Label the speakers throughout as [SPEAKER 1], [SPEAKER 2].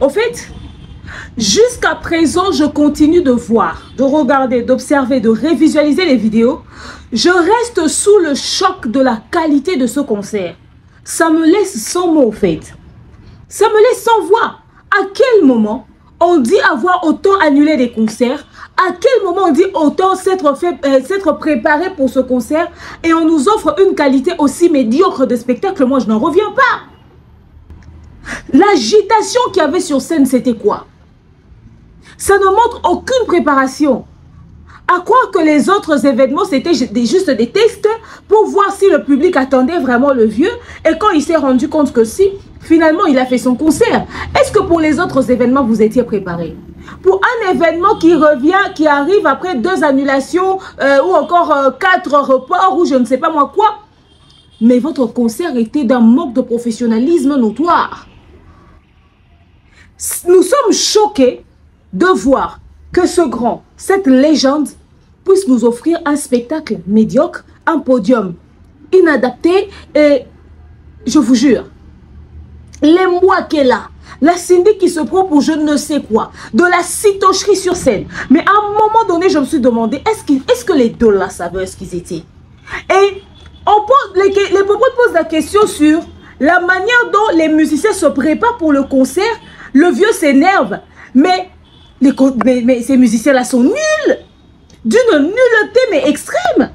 [SPEAKER 1] Au fait, jusqu'à présent, je continue de voir, de regarder, d'observer, de révisualiser les vidéos. Je reste sous le choc de la qualité de ce concert. Ça me laisse sans mots, au fait. Ça me laisse sans voix. À quel moment on dit avoir autant annulé des concerts? À quel moment on dit autant s'être préparé pour ce concert et on nous offre une qualité aussi médiocre de spectacle? Moi, je n'en reviens pas. L'agitation qu'il y avait sur scène, c'était quoi? Ça ne montre aucune préparation. À croire que les autres événements, c'était juste des tests pour voir si le public attendait vraiment le vieux. Et quand il s'est rendu compte que si, finalement, il a fait son concert. Est-ce que pour les autres événements, vous étiez préparés? Pour un événement qui revient, qui arrive après 2 annulations ou encore 4 reports ou je ne sais pas moi quoi. Mais votre concert était d'un manque de professionnalisme notoire. Nous sommes choqués de voir que ce grand, cette légende, puisse nous offrir un spectacle médiocre, un podium inadapté et, je vous jure, les mois qu'elle a, la Cindy qui se prend pour je ne sais quoi, de la citocherie sur scène. Mais à un moment donné, je me suis demandé, est-ce que les deux là savaient ce qu'ils étaient? Et les propos posent la question sur la manière dont les musiciens se préparent pour le concert. Le vieux s'énerve, mais ces musiciens-là sont nuls, d'une nullité mais extrême.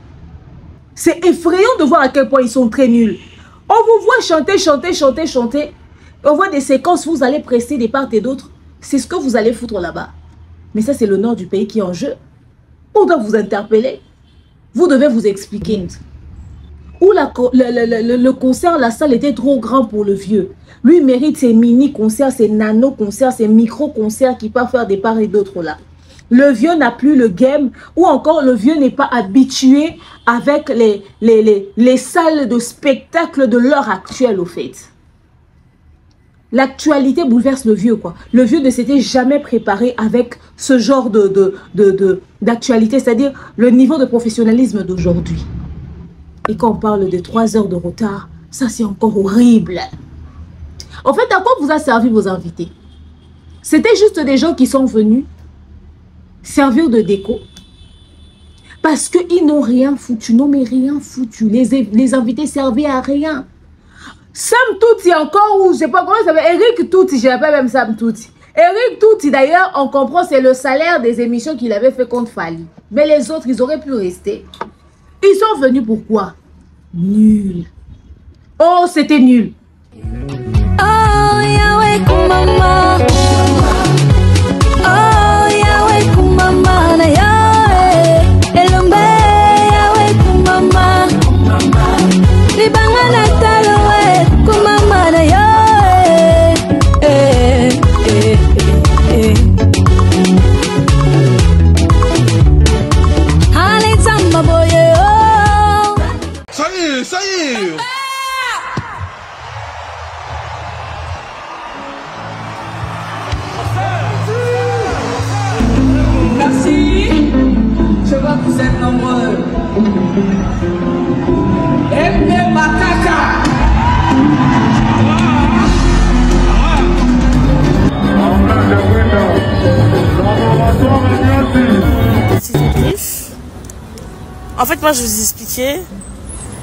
[SPEAKER 1] C'est effrayant de voir à quel point ils sont très nuls. On vous voit chanter, chanter, chanter, chanter. On voit des séquences où vous allez presser des parts et d'autres. C'est ce que vous allez foutre là-bas. Mais ça, c'est le nord du pays qui est en jeu. On doit vous interpeller. Vous devez vous expliquer. Où le concert, la salle était trop grand pour le vieux. Lui mérite ses mini-concerts, ses nano-concerts, ses micro-concerts qui peuvent faire des parts et d'autres là. Le vieux n'a plus le game ou encore le vieux n'est pas habitué avec les salles de spectacle de l'heure actuelle au fait. L'actualité bouleverse le vieux quoi. Le vieux ne s'était jamais préparé avec ce genre d'actualité, c'est-à-dire le niveau de professionnalisme d'aujourd'hui. Et quand on parle de 3 heures de retard, ça c'est encore horrible. En fait, à quoi vous a servi vos invités? C'était juste des gens qui sont venus servir de déco. Parce qu'ils n'ont rien foutu. Non mais rien foutu. Les invités servaient à rien. Sam Touti encore, ou je sais pas comment ça s'appelle. Eric Touti, je l'appelle même Sam Touti. Eric Touti d'ailleurs, on comprend, c'est le salaire des émissions qu'il avait fait contre Fali. Mais les autres, ils auraient pu rester. Ils sont venus pourquoi? Nul. Oh, c'était nul.
[SPEAKER 2] Oh, Yahweh Kumama. Oh, Yahweh Kumama na Yahweh. Elombe Yahweh Kumama. Libanga na talowe Kumama na Yahweh. Hale tamba boye oh.
[SPEAKER 3] Ça y est, ça y est.
[SPEAKER 1] Merci. Je vois que vous êtes nombreux. Eme Makaka.
[SPEAKER 4] En fait, moi, je vous expliquais,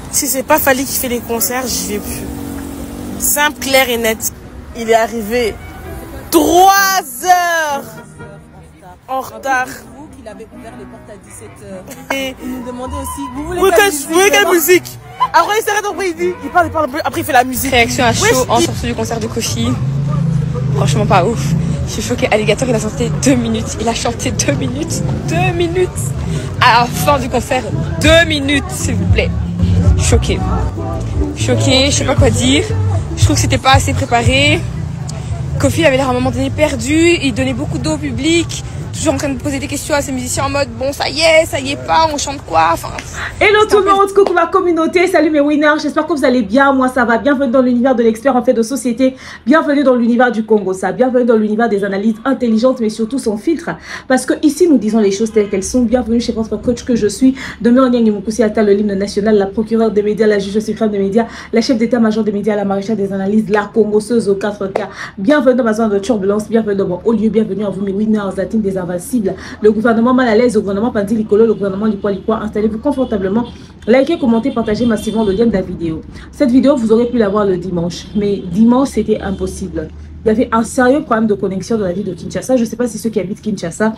[SPEAKER 4] si c'est pas Fali qui fait les concerts, j'y vais plus. Simple, clair et net. Il est arrivé 3 heures en retard.
[SPEAKER 5] Il avait ouvert les portes à 17h.
[SPEAKER 4] Et
[SPEAKER 5] il nous demandait aussi, vous voulez
[SPEAKER 4] quelle musique? Après, il s'arrête, il parle, après il fait la musique.
[SPEAKER 6] Réaction à chaud en sortie du concert de Kofi. Franchement pas ouf. Je suis choquée. Alligator, il a chanté 2 minutes. Il a chanté 2 minutes. 2 minutes. À la fin du concert, 2 minutes, s'il vous plaît. Choquée. Choquée, je sais pas quoi dire. Je trouve que c'était pas assez préparé. Kofi avait l'air à un moment donné perdu. Il donnait beaucoup d'eau au public toujours en train de poser des questions à ces musiciens en mode bon ça y est pas, on chante quoi, enfin.
[SPEAKER 1] Hello tout le monde, coucou ma communauté, salut mes winners, j'espère que vous allez bien, moi ça va, bienvenue dans l'univers de l'expert en fait de société, bienvenue dans l'univers du Congo, ça, bienvenue dans l'univers des analyses intelligentes mais surtout sans filtre, parce que ici nous disons les choses telles qu'elles sont, bienvenue chez votre coach que je suis, Demain Onyang Mukusi Ata, le l'hymne national, la procureure des médias, la juge suprême des médias, la chef d'état-major des médias, la maréchale des analyses, la congosseuse aux 4K, bienvenue dans ma zone de turbulence, bienvenue dans mon haut lieu, bienvenue à vous mes winners, la team des invincibles, le gouvernement mal à l'aise, le gouvernement Pandi Licolo, le gouvernement Lipoa, installez-vous confortablement, likez, commentez, partagez massivement le lien de la vidéo. Cette vidéo, vous aurez pu la voir le dimanche, mais dimanche, c'était impossible. Il y avait un sérieux problème de connexion dans la ville de Kinshasa. Je ne sais pas si ceux qui habitent Kinshasa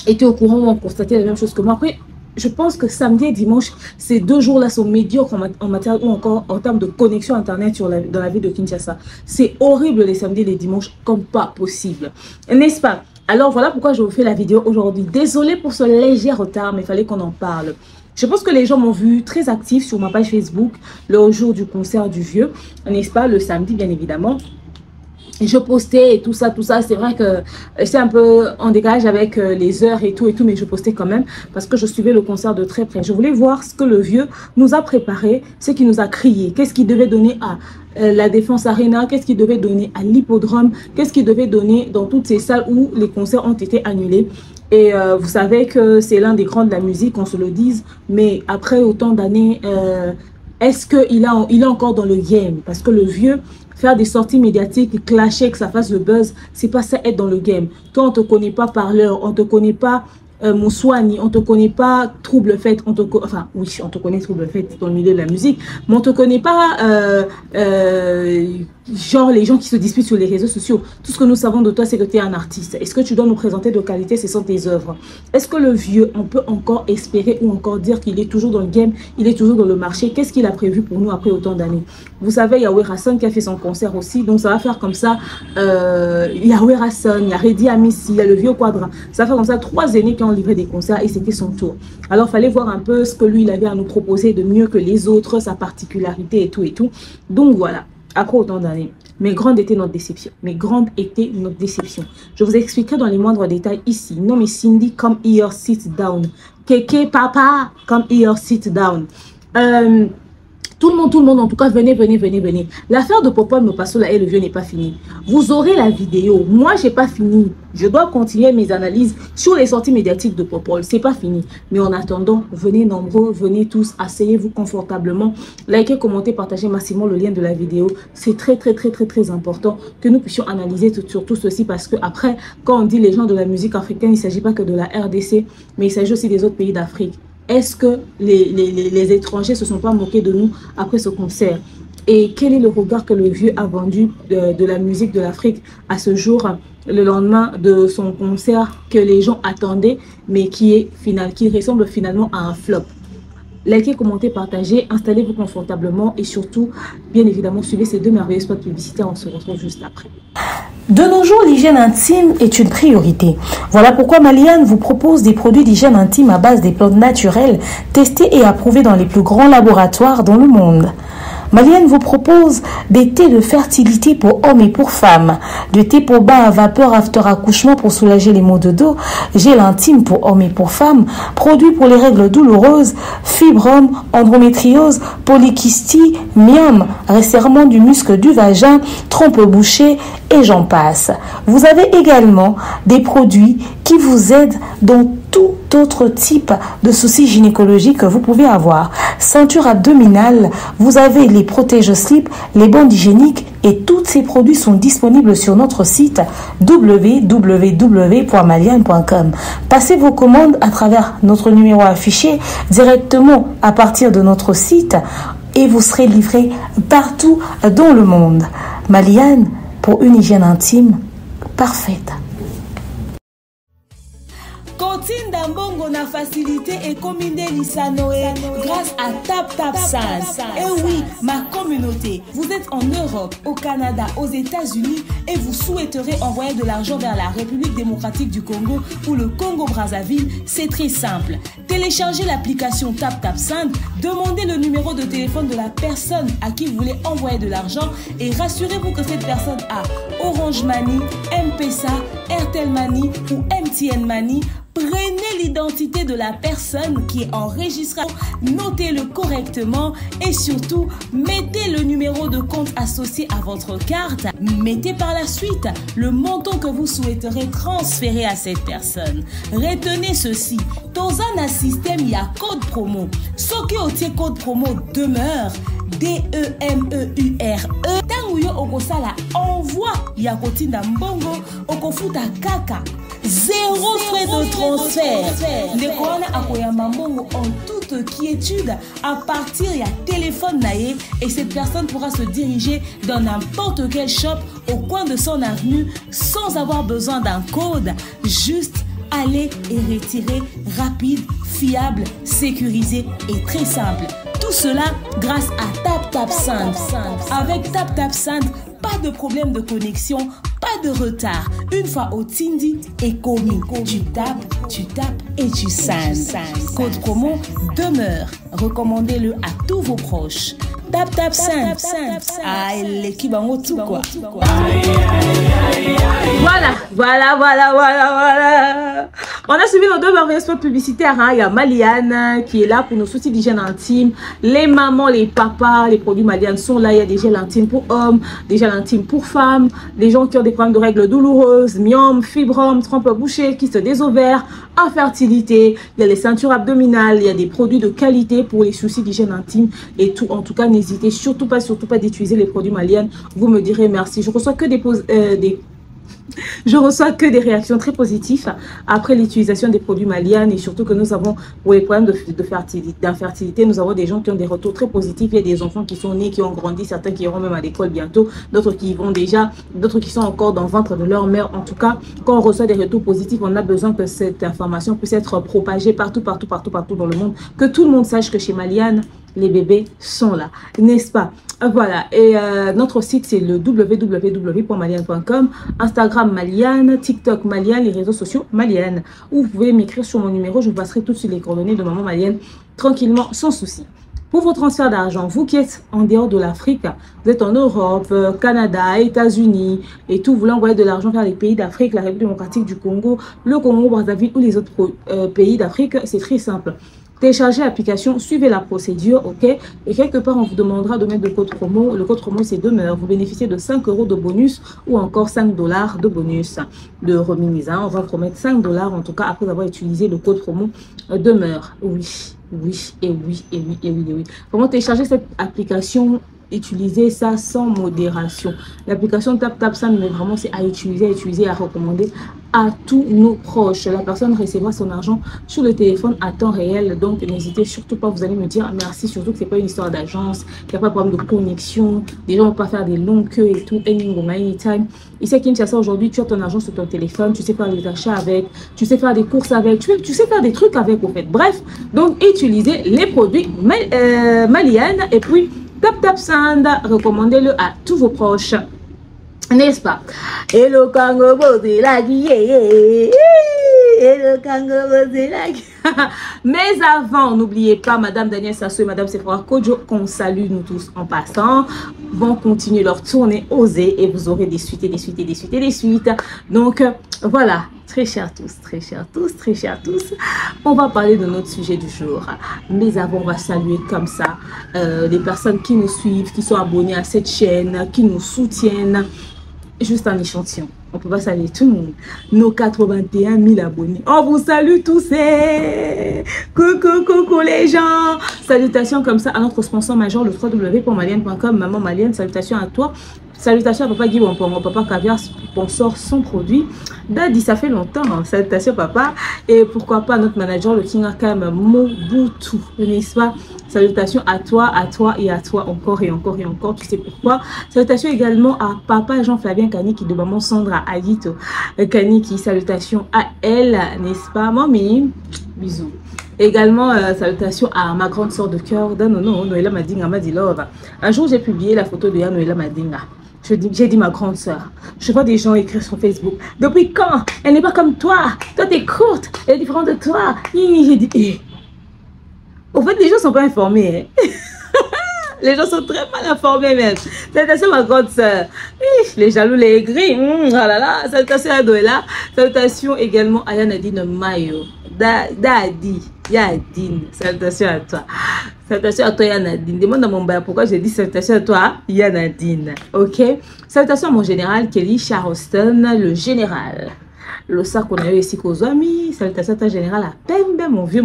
[SPEAKER 1] étaient au courant ou ont constaté la même chose que moi. Après, je pense que samedi et dimanche, ces 2 jours-là sont médiocres en matière ou encore en termes de connexion Internet dans la ville de Kinshasa. C'est horrible les samedis et les dimanches comme pas possible. N'est-ce pas? Alors voilà pourquoi je vous fais la vidéo aujourd'hui. Désolée pour ce léger retard, mais il fallait qu'on en parle. Je pense que les gens m'ont vu très actif sur ma page Facebook le jour du concert du Vieux, n'est-ce pas, le samedi bien évidemment. Je postais et tout ça, c'est vrai que c'est un peu en décalage avec les heures et tout, mais je postais quand même parce que je suivais le concert de très près. Je voulais voir ce que le Vieux nous a préparé, ce qu'il nous a crié, qu'est-ce qu'il devait donner à la Défense Arena, qu'est-ce qu'il devait donner à l'Hippodrome, qu'est-ce qu'il devait donner dans toutes ces salles où les concerts ont été annulés. Et vous savez que c'est l'un des grands de la musique, on se le dise, mais après autant d'années, est-ce qu'il est encore dans le game? Parce que le Vieux, faire des sorties médiatiques, clasher, que ça fasse le buzz, c'est pas ça être dans le game. Toi, on te connaît pas parleur, on te connaît pas Moussouani, on te connaît pas trouble fête, enfin oui, on te connaît trouble fête dans le milieu de la musique, mais on te connaît pas genre les gens qui se disputent sur les réseaux sociaux. Tout ce que nous savons de toi, c'est que tu es un artiste. Est-ce que tu dois nous présenter de qualité? Ce sont tes œuvres. Est-ce que le Vieux, on peut encore espérer ou encore dire qu'il est toujours dans le game, il est toujours dans le marché? Qu'est-ce qu'il a prévu pour nous après autant d'années? Vous savez, il y a Werason qui a fait son concert aussi, donc ça va faire comme ça. Il y a Werason, il y a Reddy Amissi, il y a le Vieux Quadra. Ça va faire comme ça 3 aînés qui ont livré des concerts et c'était son tour. Alors, il fallait voir un peu ce que lui, il avait à nous proposer de mieux que les autres, sa particularité et tout et tout. Donc voilà. Après autant d'années, mais grande était notre déception. Je vous expliquerai dans les moindres détails ici. Non mais Cindy, come here, sit down. Kéké, papa, come here, sit down. Tout le monde, en tout cas, venez. L'affaire de Popol Mopasola et le Vieux n'est pas finie. Vous aurez la vidéo. Moi, j'ai pas fini. Je dois continuer mes analyses sur les sorties médiatiques de Popol. C'est pas fini. Mais en attendant, venez nombreux, venez tous, asseyez-vous confortablement. Likez, commentez, partagez massivement le lien de la vidéo. C'est très important que nous puissions analyser sur tout ceci parce que après, quand on dit les gens de la musique africaine, il ne s'agit pas que de la RDC, mais il s'agit aussi des autres pays d'Afrique. Est-ce que les étrangers se sont pas moqués de nous après ce concert? Et quel est le regard que le Vieux a vendu de la musique de l'Afrique à ce jour, le lendemain de son concert que les gens attendaient, mais qui ressemble finalement à un flop? Likez, commentez, partagez, installez-vous confortablement et surtout, bien évidemment, suivez ces 2 merveilleux spots publicitaires. On se retrouve juste après.
[SPEAKER 7] De nos jours, l'hygiène intime est une priorité. Voilà pourquoi Maliane vous propose des produits d'hygiène intime à base des plantes naturelles testés et approuvés dans les plus grands laboratoires dans le monde. Maliane vous propose des thés de fertilité pour hommes et pour femmes, du thé pour bain à vapeur after accouchement pour soulager les maux de dos, gel intime pour hommes et pour femmes, produits pour les règles douloureuses, fibrome, endométriose, polykystie, myome, resserrement du muscle du vagin, trompe bouchée et j'en passe. Vous avez également des produits qui vous aident dans tout autre type de soucis gynécologiques que vous pouvez avoir. Ceinture abdominale, vous avez les protège-slip, les bandes hygiéniques et tous ces produits sont disponibles sur notre site www.maliane.com. Passez vos commandes à travers notre numéro affiché directement à partir de notre site et vous serez livré partout dans le monde. Maliane, pour une hygiène intime parfaite.
[SPEAKER 1] Continue Mbongo na facilité et combiner l'Isanoé grâce à TapTapSense. Et oui, ma communauté, vous êtes en Europe, au Canada, aux États-Unis et vous souhaiterez envoyer de l'argent vers la République démocratique du Congo ou le Congo-Brazzaville, c'est très simple.
[SPEAKER 7] Téléchargez l'application TapTapSend, demandez le numéro de téléphone de la personne à qui vous voulez envoyer de l'argent et rassurez-vous que cette personne a Orange Money, M-Pesa, Airtel Money ou MTN Money. Prenez l'identité de la personne qui est enregistrée, notez-le correctement et surtout, mettez le numéro de compte associé à votre carte. Mettez par la suite le montant que vous souhaiterez transférer à cette personne. Retenez ceci, dans un système, il y a code promo. Ce qui est code promo demeure, DEMEURE. Tango yo okosala envoi ya kotinda mbongo okofuta kaka. 0 frais de transfert. Ndekona akoyamba mbongo en toute quiétude à partir ya téléphone naé et cette personne pourra se diriger dans n'importe quel shop au coin de son avenue sans avoir besoin d'un code. Juste aller et retirer rapide, fiable, sécurisé et très simple. Tout cela grâce à TapTapSend. Avec TapTapSend, pas de problème de connexion, pas de retard. Une fois au Tindi et commis, tu tapes et tu sends. Code promo demeure. Recommandez-le à tous vos proches. TapTapSend. Ah, l'équipe en haut tout quoi. Voilà. On a suivi nos deux merveilleux spots publicitaires. Il y a Maliane qui est là pour nos soucis d'hygiène intime. Les mamans, les papas, les produits Maliane sont là. Il y a des gels intimes pour hommes, des gels intimes pour femmes, des gens qui ont des problèmes de règles douloureuses, myome, fibrome, trompe bouchée, kyste des ovaires, infertilité. Il y a les ceintures abdominales. Il y a des produits de qualité pour les soucis d'hygiène intime et tout. En tout cas, n'hésitez surtout pas d'utiliser les produits Maliane. Vous me direz merci. Je reçois que des réactions très positives après l'utilisation des produits Maliane et surtout que nous avons pour les problèmes d'infertilité, nous avons des gens qui ont des retours très positifs. Il y a des enfants qui sont nés, qui ont grandi, certains qui iront même à l'école bientôt, d'autres qui y vont déjà, d'autres qui sont encore dans le ventre de leur mère. En tout cas, quand on reçoit des retours positifs, on a besoin que cette information puisse être propagée partout dans le monde, que tout le monde sache que chez Maliane, les bébés sont là, n'est-ce pas? Voilà, et notre site c'est le www.maliane.com, Instagram Maliane, TikTok Maliane, les réseaux sociaux Maliane. Ou vous pouvez m'écrire sur mon numéro, je vous passerai tout de suite les coordonnées de maman Maliane, tranquillement, sans souci. Pour vos transferts d'argent, vous qui êtes en dehors de l'Afrique, vous êtes en Europe, Canada, États-Unis et tout, vous voulez envoyer de l'argent vers les pays d'Afrique, la République démocratique du Congo, le Congo, Brazzaville ou les autres pays d'Afrique, c'est très simple. Téléchargez l'application, suivez la procédure, ok? Et quelque part, on vous demandera de mettre le code promo. Le code promo, c'est demeure. Vous bénéficiez de 5 € de bonus ou encore 5 $ de bonus de remise. Hein. On va promettre 5 $ en tout cas après avoir utilisé le code promo demeure. Oui. Comment télécharger cette application? Utiliser ça sans modération. L'application TapTapSend, mais vraiment c'est à utiliser et à recommander à tous nos proches. La personne recevra son argent sur le téléphone à temps réel. Donc n'hésitez surtout pas, vous allez me dire merci, surtout que c'est pas une histoire d'agence, il n'y a pas de problème de connexion, les gens ne vont pas faire des longues queues et tout. Anytime. Ici à Kinshasa aujourd'hui, tu as ton argent sur ton téléphone, tu sais faire des achats avec, tu sais faire des courses avec, tu sais faire des trucs avec au fait. Bref, donc utilisez les produits Maliane et puis TapTapSend, recommandez-le à tous vos proches, n'est-ce pas? Et le Congo, c'est la mais avant, n'oubliez pas Madame Danielle Sassou et Madame Sephora Kodjo, qu'on salue nous tous en passant, vont continuer leur tournée Osez et vous aurez des suites. Donc voilà, très chers tous, on va parler de notre sujet du jour. Mais avant, on va saluer comme ça les personnes qui nous suivent, qui sont abonnées à cette chaîne, qui nous soutiennent. Juste un échantillon. On peut pas saluer tout le monde. Nos 81 000 abonnés. On vous salue tous. Coucou les gens. Salutations comme ça à notre sponsor majeur, le www.maliane.com. Maman Maliane, salutations à toi. Salutations à papa Guy Wampongo, papa Caviar, sponsor son produit. Daddy, ça fait longtemps. Hein. Salutations papa. Et pourquoi pas notre manager, le King Akam Mobutu, n'est-ce pas? Salutations à toi et à toi encore et encore. Tu sais pourquoi? Salutations également à papa Jean-Flavien Kaniki de maman Sandra Aguito Kaniki. Salutations à elle, n'est-ce pas? Mamie, bisous. Également, salutations à ma grande soeur de cœur, Noëlla Madinga Madilove. Un jour, j'ai publié la photo de Noëlla Madinga. J'ai dit ma grande soeur. Je vois des gens écrire sur Facebook. Depuis quand? Elle n'est pas comme toi. Toi, t'es courte. Elle est différente de toi. J'ai dit,
[SPEAKER 1] Au fait, les gens ne sont pas informés. Hein. Les gens sont très mal informés même. Salutations ma grande soeur. Les jaloux, les aigris. Oh là là. Salutations à Doela. Salutations également à Yanadine Mayo. Dadi. Yadine. Salutations à toi. Salutations à toi Yanadine. Demande à mon père pourquoi j'ai dit salutations à toi Yanadine. Ok. Salutations à mon général Kelly Charleston, le général. Le sac qu'on a eu ici qu'aux amis. Salutations à ta générale à Pembe, mon vieux.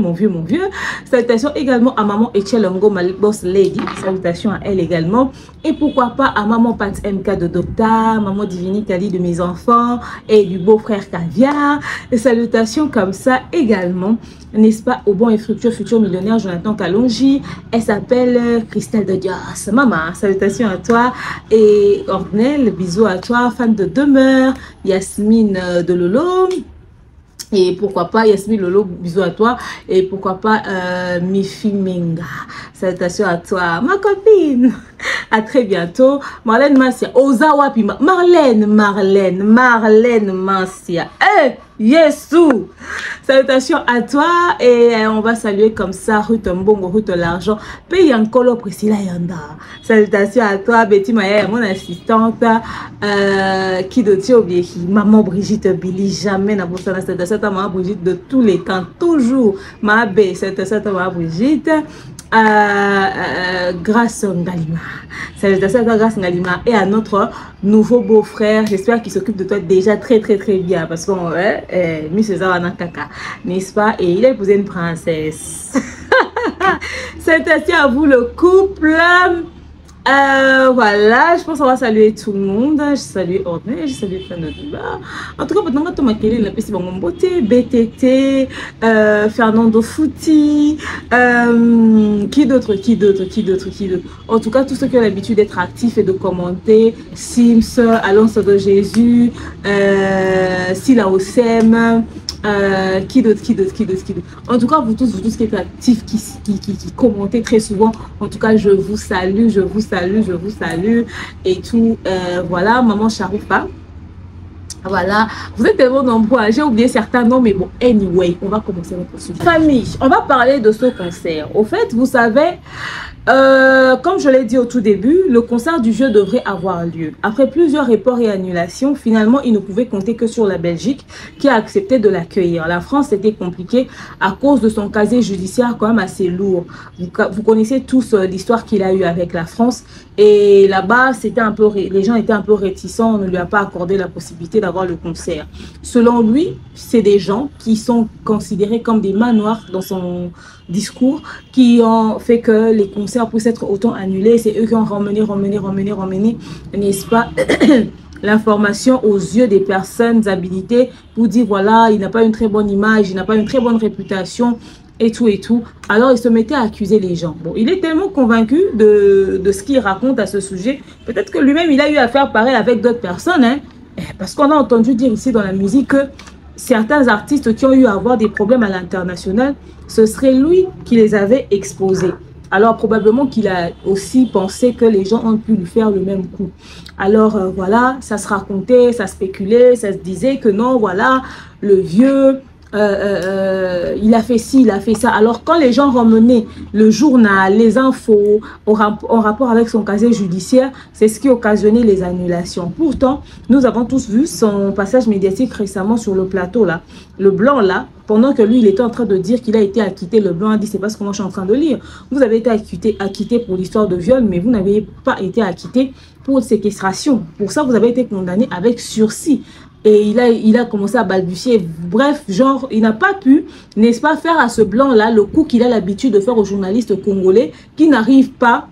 [SPEAKER 1] Salutations également à maman Echelongo, ma boss lady. Salutations à elle également. Et pourquoi pas à maman Pat MK de Docta, maman Divini Kali de mes enfants et du beau-frère Caviar. Et salutations comme ça également, n'est-ce pas, au bon et fructueux futur millionnaire Jonathan Kalonji. Elle s'appelle Christelle de Dios. Maman, salutations à toi. Et Ornel, bisous à toi. Fan de demeure. Yasmine de Lolo. Et pourquoi pas Yasmine Lolo, bisous à toi. Et pourquoi pas Mifi Menga, salutations à toi ma copine. À très bientôt. Marlène Massia, Ozawa Pima, Marlène Massia. Yesu, salutations à toi. Et on va saluer comme ça Ruth Mbongo, Ruth l'argent, Paye Ankolo Priscilla Yanda. Salutations à toi Betty Maya, mon assistante, qui de Tiobieki, maman Brigitte Billy, jamais n'a pas ça. Salutations à maman Brigitte de tous les temps, toujours ma bé. Salutations à maman Brigitte. Grâce Ngalima. Salutations à toi Grâce Ngalima et à notre nouveau beau-frère. J'espère qu'il s'occupe de toi déjà très bien parce qu'on Miss César Kaka, n'est-ce pas? Et il a épousé une princesse. Salutations à vous le couple. Voilà, je pense qu'on va saluer tout le monde. Je salue Ordnel, je salue plein de débat. En tout cas, maintenant, on va te la piste beauté, BTT, Fernando Fouti, qui d'autre. En tout cas, tous ceux qui ont l'habitude d'être actifs et de commenter, Sims, Alonso de Jésus, Sila Osem. Qui d'autre. En tout cas, vous tous qui êtes actifs, qui commentez très souvent, en tout cas, je vous salue. Et tout, voilà, maman Charoupa. Voilà, vous êtes tellement nombreux, j'ai oublié certains noms, mais bon, anyway, on va commencer notre sujet. Famille, on va parler de ce concert. Au fait, vous savez, comme je l'ai dit au tout début, le concert du jeu devrait avoir lieu. Après plusieurs reports et annulations, finalement, il ne pouvait compter que sur la Belgique qui a accepté de l'accueillir. La France, c'était compliqué à cause de son casier judiciaire quand même assez lourd. Vous connaissez tous l'histoire qu'il a eue avec la France. Et là-bas, c'était un peu, les gens étaient un peu réticents, on ne lui a pas accordé la possibilité d'avoir le concert. Selon lui, c'est des gens qui sont considérés comme des manoirs dans son discours, qui ont fait que les concerts puissent être autant annulés. C'est eux qui ont ramené, n'est-ce pas, l'information aux yeux des personnes habilitées pour dire voilà, il n'a pas une très bonne image, il n'a pas une très bonne réputation. Et tout. Alors, il se mettait à accuser les gens. Bon, il est tellement convaincu de ce qu'il raconte à ce sujet. Peut-être que lui-même, il a eu à faire pareil avec d'autres personnes. Hein, parce qu'on a entendu dire ici dans la musique que certains artistes qui ont eu à avoir des problèmes à l'international, ce serait lui qui les avait exposés. Alors, probablement qu'il a aussi pensé que les gens ont pu lui faire le même coup. Alors, voilà, ça se racontait, ça spéculait, ça se disait que non, voilà, le vieux... il a fait ci, il a fait ça. Alors quand les gens ramenaient le journal, les infos en rapport avec son casier judiciaire, c'est ce qui occasionnait les annulations. Pourtant, nous avons tous vu son passage médiatique récemment sur le plateau là, le blanc là, pendant que lui il était en train de dire qu'il a été acquitté. Le blanc a dit c'est pas ce que moi je suis en train de lire. Vous avez été acquitté pour l'histoire de viol, mais vous n'avez pas été acquitté pour séquestration. Pour ça vous avez été condamné avec sursis. Et il a commencé à balbutier. Bref, genre, il n'a pas pu, n'est-ce pas, faire à ce blanc-là le coup qu'il a l'habitude de faire aux journalistes congolais qui n'arrivent pas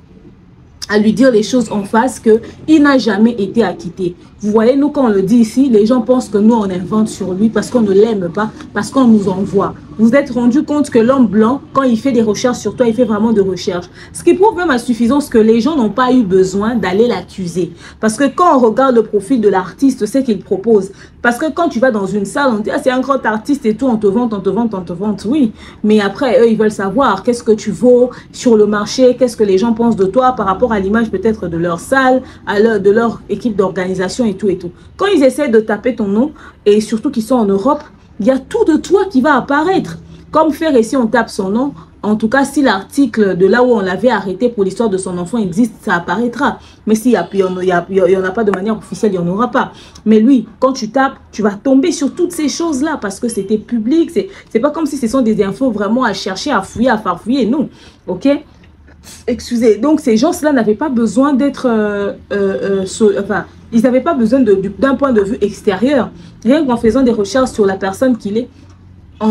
[SPEAKER 1] à lui dire les choses en face, qu'il n'a jamais été acquitté. Vous voyez, nous, quand on le dit ici, les gens pensent que nous, on invente sur lui parce qu'on ne l'aime pas, parce qu'on nous envoie. Vous vous êtes rendu compte que l'homme blanc, quand il fait des recherches sur toi, il fait vraiment des recherches. Ce qui prouve même à suffisance que les gens n'ont pas eu besoin d'aller l'accuser. Parce que quand on regarde le profil de l'artiste, c'est qu'il propose. Parce que quand tu vas dans une salle, on dit, ah, c'est un grand artiste et tout, on te vante, oui. Mais après, eux, ils veulent savoir qu'est-ce que tu vaux sur le marché, qu'est-ce que les gens pensent de toi par rapport à l'image peut-être de leur salle, de leur équipe d'organisation et tout. Quand ils essaient de taper ton nom, et surtout qu'ils sont en Europe, il y a tout de toi qui va apparaître. Comme faire ici, on tape son nom, En tout cas, si l'article de là où on l'avait arrêté pour l'histoire de son enfant existe, ça apparaîtra. Mais s'il n'y en a pas de manière officielle, il n'y en aura pas. Mais lui, quand tu tapes, tu vas tomber sur toutes ces choses-là parce que c'était public. C'est pas comme si ce sont des infos vraiment à chercher, à fouiller, à farfouiller. Non. OK? Excusez. Donc, ces gens-là n'avaient pas besoin d'être... enfin, ils n'avaient pas besoin d'un point de vue extérieur. Rien qu'en faisant des recherches sur la personne qu'il est,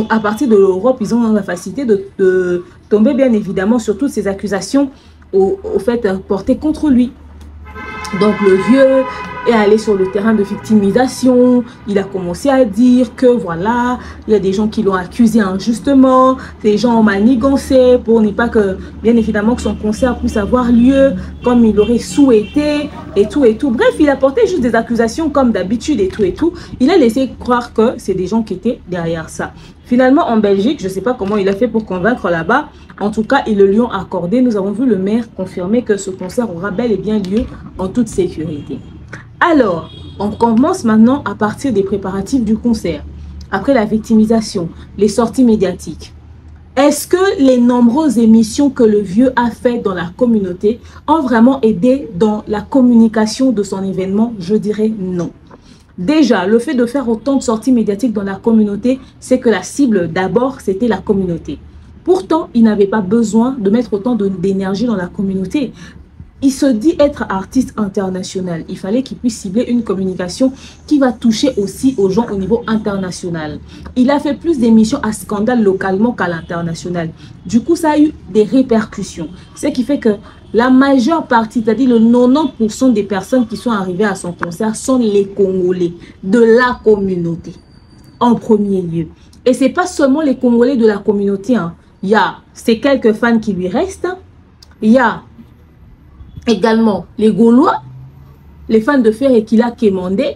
[SPEAKER 1] à partir de l'Europe, ils ont la facilité de tomber bien évidemment sur toutes ces accusations au fait portées contre lui. Donc le vieux est allé sur le terrain de victimisation, il a commencé à dire que voilà, il y a des gens qui l'ont accusé injustement, des gens ont manigancé pour ne pas que, bien évidemment, que son concert puisse avoir lieu comme il aurait souhaité et tout et tout. Bref, il a porté juste des accusations comme d'habitude et tout. Il a laissé croire que c'est des gens qui étaient derrière ça. Finalement, en Belgique, je ne sais pas comment il a fait pour convaincre là-bas. En tout cas, ils le lui ont accordé. Nous avons vu le maire confirmer que ce concert aura bel et bien lieu en toute sécurité. Alors, on commence maintenant à partir des préparatifs du concert. Après la victimisation, les sorties médiatiques. Est-ce que les nombreuses émissions que le vieux a faites dans la communauté ont vraiment aidé dans la communication de son événement? Je dirais non. Déjà, le fait de faire autant de sorties médiatiques dans la communauté, c'est que la cible d'abord, c'était la communauté. Pourtant, il n'avait pas besoin de mettre autant d'énergie dans la communauté. Il se dit être artiste international. Il fallait qu'il puisse cibler une communication qui va toucher aussi aux gens au niveau international. Il a fait plus d'émissions à scandale localement qu'à l'international. Du coup, ça a eu des répercussions. Ce qui fait que la majeure partie, c'est-à-dire le 90% des personnes qui sont arrivées à son concert sont les Congolais de la communauté, en premier lieu. Et ce n'est pas seulement les Congolais de la communauté. Hein. Il y a ces quelques fans qui lui restent. Il y a également les Gaulois, les fans de fer et qu'il a quémandé,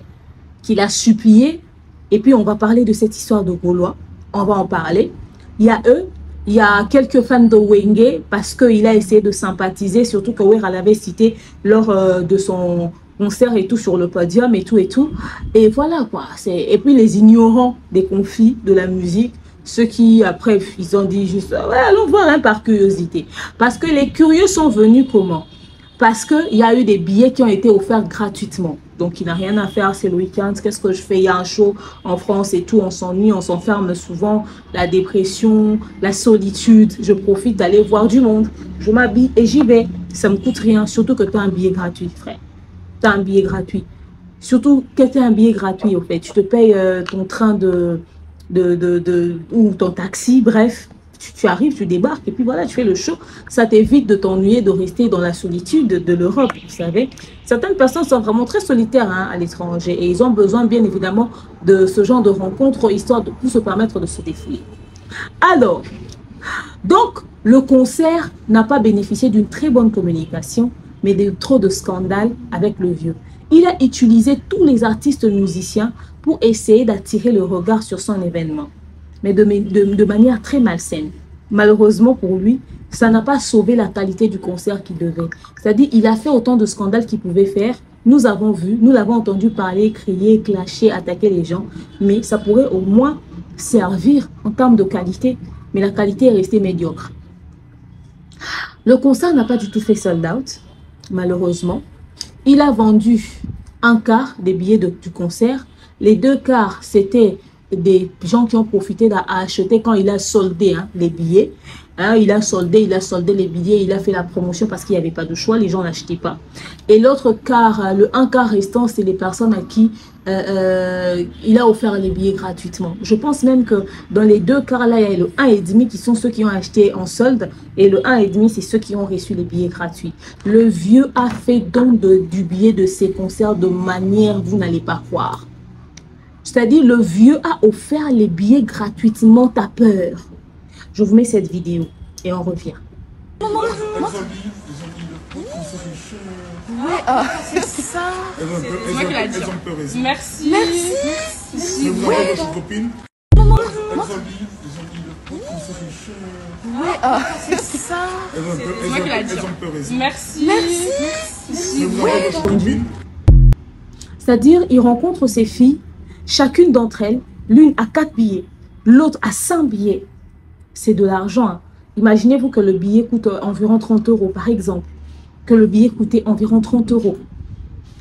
[SPEAKER 1] qu'il a supplié. Et puis on va parler de cette histoire de Gaulois. On va en parler. Il y a eux. Il y a quelques fans de Wenge parce qu'il a essayé de sympathiser, surtout que Wera l'avait cité lors de son concert et tout sur le podium et tout. Et voilà quoi. Et puis les ignorants des conflits de la musique, ceux qui après ils ont dit juste ouais, allons voir hein, par curiosité. Parce que les curieux sont venus comment? Parce qu'il y a eu des billets qui ont été offerts gratuitement. Donc, il n'a rien à faire, c'est le week-end. Qu'est-ce que je fais? Il y a un show en France et tout. On s'ennuie, on s'enferme souvent. La dépression, la solitude. Je profite d'aller voir du monde. Je m'habille et j'y vais. Ça ne me coûte rien. Surtout que tu as un billet gratuit, frère. Tu as un billet gratuit. Surtout que tu as un billet gratuit, au fait. Tu te payes ton train ou ton taxi, bref. Tu arrives, tu débarques et puis voilà, tu fais le show. Ça t'évite de t'ennuyer, de rester dans la solitude de l'Europe, vous savez. Certaines personnes sont vraiment très solitaires hein, à l'étranger et ils ont besoin bien évidemment de ce genre de rencontres, histoire de se permettre de se défouler. Alors, donc, le concert n'a pas bénéficié d'une très bonne communication, mais de trop de scandales avec le vieux. Il a utilisé tous les artistes musiciens pour essayer d'attirer le regard sur son événement, mais de manière très malsaine. Malheureusement pour lui, ça n'a pas sauvé la qualité du concert qu'il devait. C'est-à-dire, il a fait autant de scandales qu'il pouvait faire. Nous avons vu, nous l'avons entendu parler, crier, clasher, attaquer les gens. Mais ça pourrait au moins servir en termes de qualité. Mais la qualité est restée médiocre. Le concert n'a pas du tout fait sold out, malheureusement. Il a vendu un quart des billets du concert. Les deux quarts, c'était des gens qui ont profité d'acheter quand il a soldé hein, les billets. Hein, il a soldé les billets, il a fait la promotion parce qu'il n'y avait pas de choix, les gens n'achetaient pas. Et l'autre quart, le un quart restant, c'est les personnes à qui il a offert les billets gratuitement. Je pense même que dans les deux quarts là, il y a le 1,5 qui sont ceux qui ont acheté en solde et le 1,5 c'est ceux qui ont reçu les billets gratuits. Le vieux a fait don du billet de ses concerts de manière, vous n'allez pas croire. C'est-à-dire, le vieux a offert les billets gratuitement, t'as peur. Je vous mets cette vidéo et on revient.
[SPEAKER 3] Ouais,
[SPEAKER 5] C'est ça.
[SPEAKER 3] elles ont peu raison.
[SPEAKER 5] Merci.
[SPEAKER 3] Je vous envoie votre copine.
[SPEAKER 5] C'est ça.
[SPEAKER 3] Elles ont peu raison.
[SPEAKER 5] Merci.
[SPEAKER 3] Je vous envoie votre copine.
[SPEAKER 1] C'est-à-dire, il rencontre ses filles. Chacune d'entre elles, l'une a 4 billets, l'autre a 5 billets. C'est de l'argent. Hein. Imaginez-vous que le billet coûte environ 30 €, par exemple. Que le billet coûtait environ 30 €.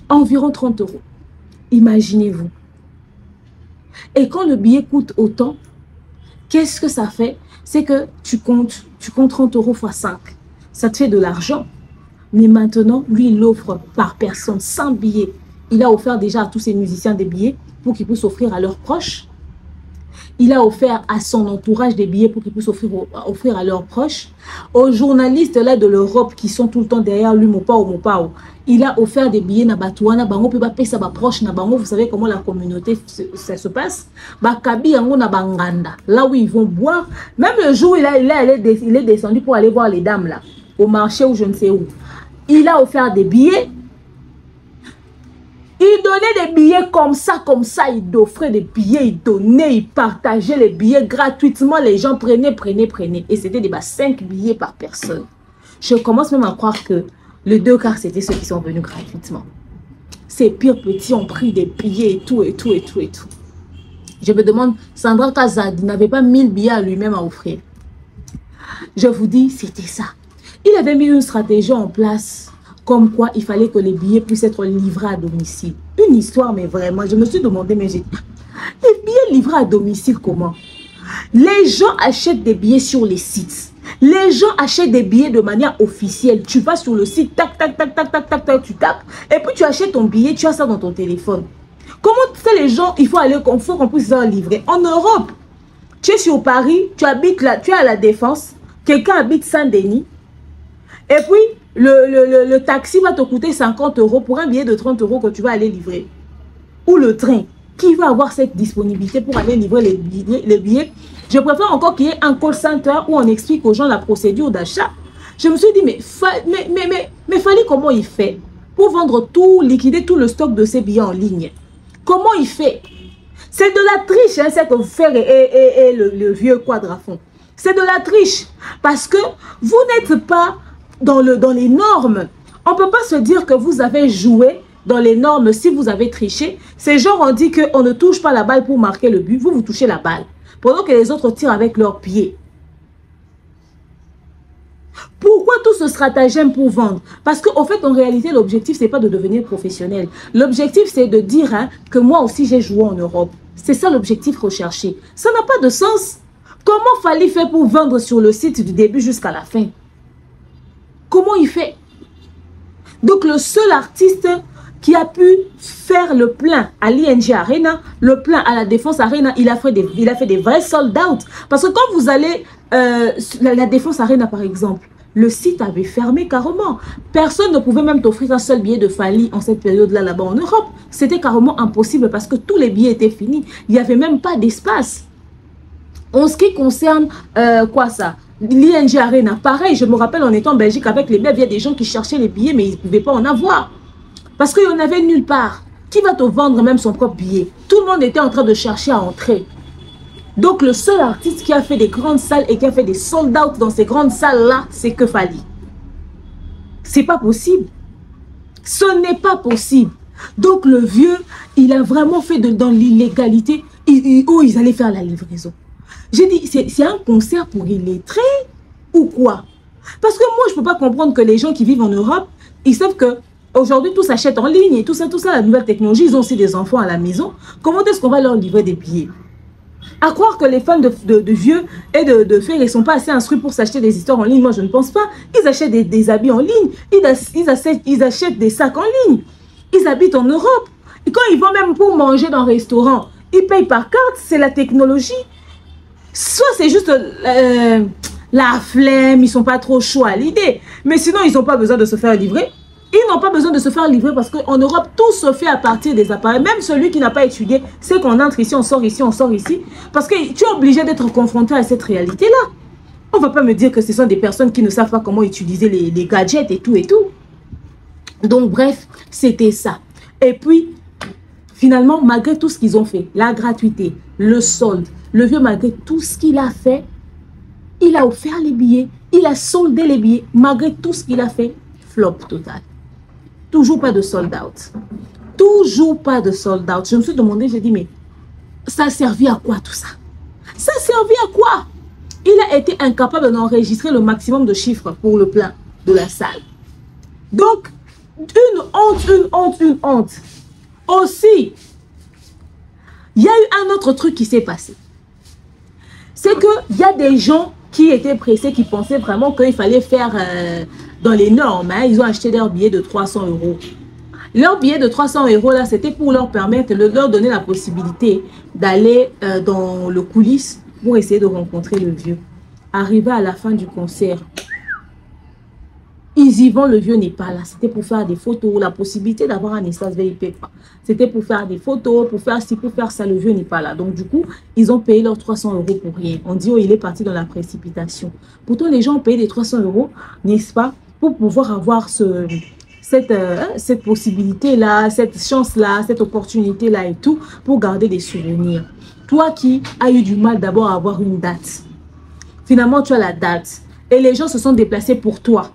[SPEAKER 1] Environ 30 €. Imaginez-vous. Et quand le billet coûte autant, qu'est-ce que ça fait? C'est que tu comptes 30 € x 5. Ça te fait de l'argent. Mais maintenant, lui, il offre par personne 100 billets. Il a offert déjà à tous ses musiciens des billets pour qu'ils puissent offrir à leurs proches. Il a offert à son entourage des billets pour qu'ils puissent offrir à leurs proches. Aux journalistes là de l'Europe qui sont tout le temps derrière lui, Mopao. Il a offert des billets na Batouana, bango pe ba pesa ba proche na bango. Vous savez comment la communauté ça se passe. Ba kabi yango na banganda. Là où ils vont boire. Même le jour il est descendu pour aller voir les dames là au marché ou je ne sais où. Il a offert des billets. Il donnait des billets comme ça, il offrait des billets, il donnait, il partageait les billets gratuitement, les gens prenaient. Et c'était des 5 billets par personne. Je commence même à croire que les 2 quarts, c'était ceux qui sont venus gratuitement. Ces pires petits ont pris des billets et tout. Je me demande, Sandra Kazad n'avait pas 1000 billets à lui-même à offrir. Je vous dis, c'était ça. Il avait mis une stratégie en place. Comme quoi, il fallait que les billets puissent être livrés à domicile. Une histoire, mais vraiment, je me suis demandé, mais les billets livrés à domicile, comment? Les gens achètent des billets sur les sites. Les gens achètent des billets de manière officielle. Tu vas sur le site, tac, tu tapes. Et puis tu achètes ton billet, tu as ça dans ton téléphone. Comment c'est les gens, il faut qu'on puisse leur livrer. En Europe, tu es sur Paris, tu habites là, tu es à la Défense, quelqu'un habite Saint-Denis. Et puis, le taxi va te coûter 50 € pour un billet de 30 € que tu vas aller livrer. Ou le train. Qui va avoir cette disponibilité pour aller livrer les billets? Je préfère encore qu'il y ait un call center où on explique aux gens la procédure d'achat. Je me suis dit, mais fallait comment il fait pour vendre tout, liquider tout le stock de ces billets en ligne? Comment il fait? C'est de la triche, hein, c'est que vous faites et le vieux Quadrafond. C'est de la triche. Parce que vous n'êtes pas dans les normes. On ne peut pas se dire que vous avez joué dans les normes si vous avez triché. Ces gens ont dit qu'on ne touche pas la balle pour marquer le but. Vous touchez la balle. Pendant que les autres tirent avec leurs pieds. Pourquoi tout ce stratagème pour vendre? Parce qu'en fait, en réalité, l'objectif, ce n'est pas de devenir professionnel. L'objectif, c'est de dire que moi aussi, j'ai joué en Europe. C'est ça l'objectif recherché. Ça n'a pas de sens. Comment fallait faire pour vendre sur le site du début jusqu'à la fin? Comment il fait? Donc, le seul artiste qui a pu faire le plein à l'ING Arena, le plein à la Défense Arena, il a fait des vrais sold out. Parce que quand vous allez la Défense Arena, par exemple, le site avait fermé carrément. Personne ne pouvait même t'offrir un seul billet de Fally en cette période-là, là-bas en Europe. C'était carrément impossible parce que tous les billets étaient finis. Il n'y avait même pas d'espace. En ce qui concerne, l'ING Arena, pareil, je me rappelle en étant en Belgique avec les billets, il y a des gens qui cherchaient les billets, mais ils ne pouvaient pas en avoir. Parce qu'il n'y en avait nulle part. Qui va te vendre même son propre billet? Tout le monde était en train de chercher à entrer. Donc le seul artiste qui a fait des grandes salles et qui a fait des sold out dans ces grandes salles-là, c'est que Fally. C'est pas possible. Ce n'est pas possible. Donc le vieux, il a vraiment fait dans l'illégalité. Ils allaient faire la livraison. J'ai dit, c'est un concert pour illettrés ou quoi? Parce que moi, je ne peux pas comprendre que les gens qui vivent en Europe, ils savent que aujourd'hui, tout s'achète en ligne et tout ça, la nouvelle technologie, ils ont aussi des enfants à la maison. Comment est-ce qu'on va leur livrer des billets? À croire que les fans de vieux et de fer, ils ne sont pas assez instruits pour s'acheter des histoires en ligne. Moi, je ne pense pas. Ils achètent des habits en ligne. Ils achètent des sacs en ligne. Ils habitent en Europe. Et quand ils vont même pour manger dans un restaurant, ils payent par carte. C'est la technologie. Soit c'est juste la flemme, ils ne sont pas trop chauds à l'idée. Mais sinon, ils n'ont pas besoin de se faire livrer. Ils n'ont pas besoin de se faire livrer parce qu'en Europe, tout se fait à partir des appareils. Même celui qui n'a pas étudié, c'est qu'on entre ici, on sort ici, on sort ici. Parce que tu es obligé d'être confronté à cette réalité-là. On ne va pas me dire que ce sont des personnes qui ne savent pas comment utiliser les gadgets et tout et tout. Donc bref, c'était ça. Et puis, finalement, malgré tout ce qu'ils ont fait, la gratuité, le solde, le vieux, malgré tout ce qu'il a fait, il a offert les billets, il a soldé les billets. Malgré tout ce qu'il a fait, flop total. Toujours pas de sold out. Toujours pas de sold out. Je me suis demandé, j'ai dit, mais ça a servi à quoi tout ça? Ça a servi à quoi? il a été incapable d'enregistrer le maximum de chiffres pour le plein de la salle. Donc, une honte. Aussi, il y a eu un autre truc qui s'est passé. C'est qu'il y a des gens qui étaient pressés, qui pensaient vraiment qu'il fallait faire dans les normes. Hein. Ils ont acheté leur billet de 300 €. Leur billet de 300 € là, c'était pour leur permettre, de leur donner la possibilité d'aller dans le coulisses pour essayer de rencontrer le vieux. Arrivé à la fin du concert, Yvan le vieux n'est pas là. C'était pour faire des photos, la possibilité d'avoir un espace VIP. C'était pour faire des photos, pour faire ci, pour faire ça. Le vieux n'est pas là. Donc du coup, ils ont payé leurs 300 € pour rien. On dit, oh, il est parti dans la précipitation. Pourtant, les gens ont payé des 300 €, n'est-ce pas, pour pouvoir avoir cette possibilité-là, cette chance-là, cette opportunité-là et tout, pour garder des souvenirs. Toi qui as eu du mal d'abord à avoir une date, finalement tu as la date et les gens se sont déplacés pour toi.